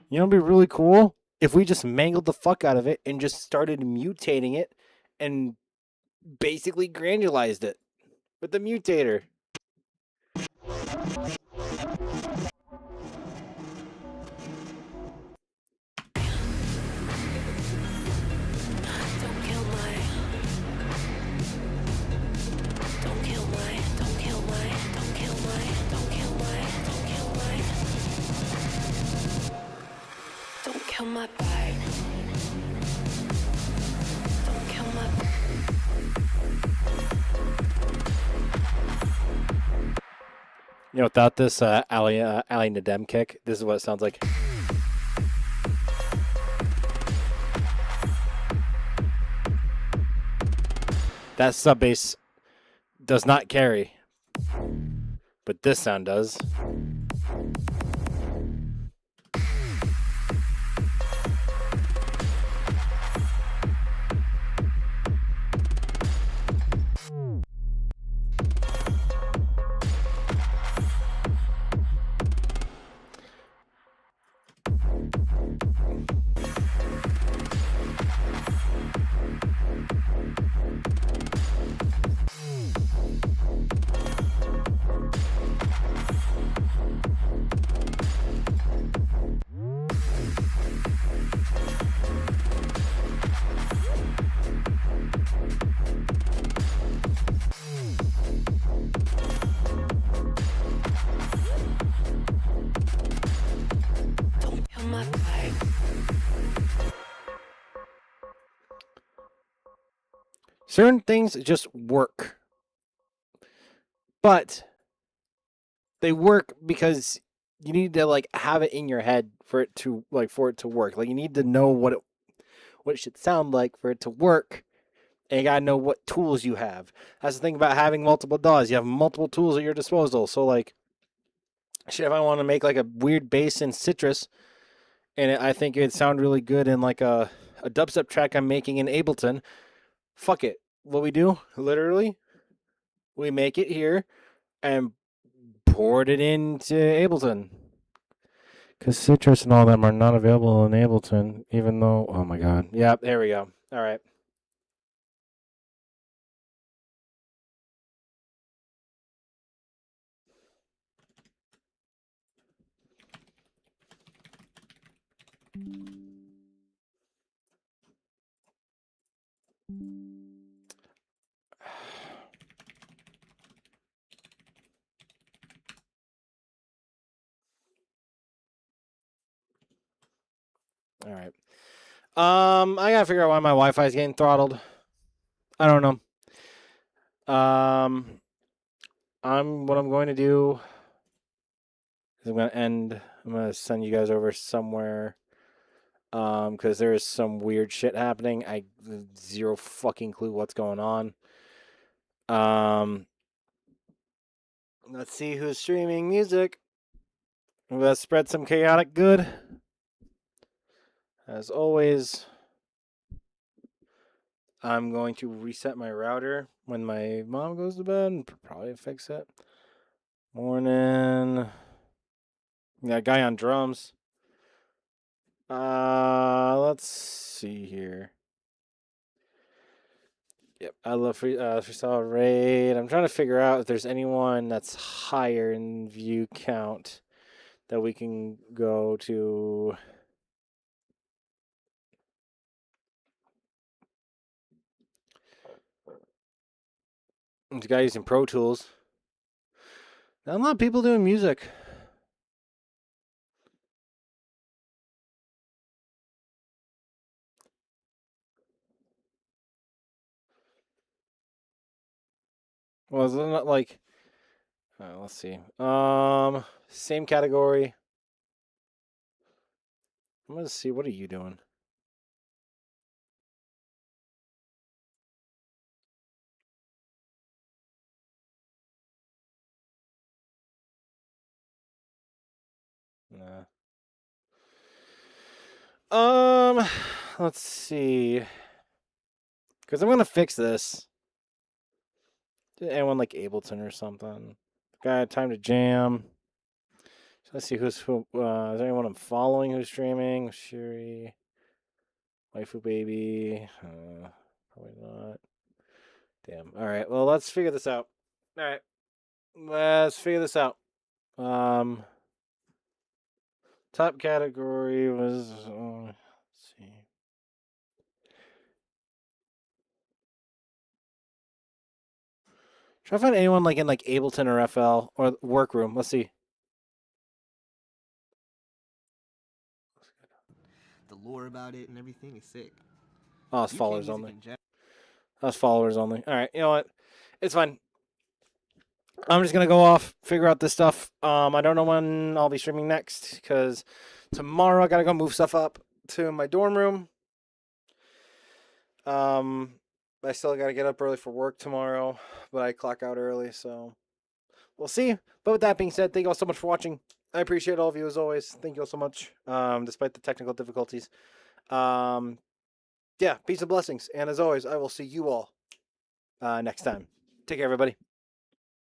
It'd be really cool if we just mangled the fuck out of it and just started mutating it and basically granulized it with the mutator. Kill my vibe. Don't kill my Without this Ali Nadem kick, this is what it sounds like. That sub bass does not carry, but this sound does. Certain things just work. But they work because you need to like have it in your head for it to work. Like you need to know what it should sound like for it to work. And you gotta know what tools you have. That's the thing about having multiple DAWs. You have multiple tools at your disposal. So like, shit, if I want to make like a weird bass in Citrus, and I think it'd sound really good in like a dubstep track I'm making in Ableton, fuck it. What we do, literally, we make it here and poured it into Ableton. Because Citrus and all them are not available in Ableton, even though, oh my god. Yeah, there we go. All right. All right. I gotta figure out why my Wi-Fi is getting throttled. I don't know. What I'm going to do is I'm gonna send you guys over somewhere. Because there is some weird shit happening. I zero fucking clue what's going on. Let's see who's streaming music. Let's spread some chaotic good. As always, I'm going to reset my router when my mom goes to bed and probably fix it. Morning. Got a guy on drums. Let's see here. Yep, I love freestyle raid. I'm trying to figure out if there's anyone that's higher in view count that we can go to. There's a guy using Pro Tools. Not a lot of people doing music. Well, is it not like? Let's see. Same category. I'm gonna see. What are you doing? Nah. Let's see. Because I'm gonna fix this. Did anyone like Ableton or something? Got time to jam. So let's see who. Is there anyone I'm following who's streaming? Shiri, Waifu Baby. Probably not. Damn. All right. Well, let's figure this out. All right. Let's figure this out. Top category was. Let's see. Try to find anyone like in like Ableton or FL or Workroom. Let's see. The lore about it and everything is sick. Oh, it's UK followers music only. in general. That's followers only. All right. You know what? It's fine. I'm just gonna go off, figure out this stuff. I don't know when I'll be streaming next because tomorrow I gotta go move stuff up to my dorm room. I still gotta get up early for work tomorrow, but I clock out early, so we'll see. But with that being said, thank you all so much for watching. I appreciate all of you as always. Thank you all so much. Despite the technical difficulties. Yeah, peace and blessings. And as always, I will see you all next time. Take care, everybody.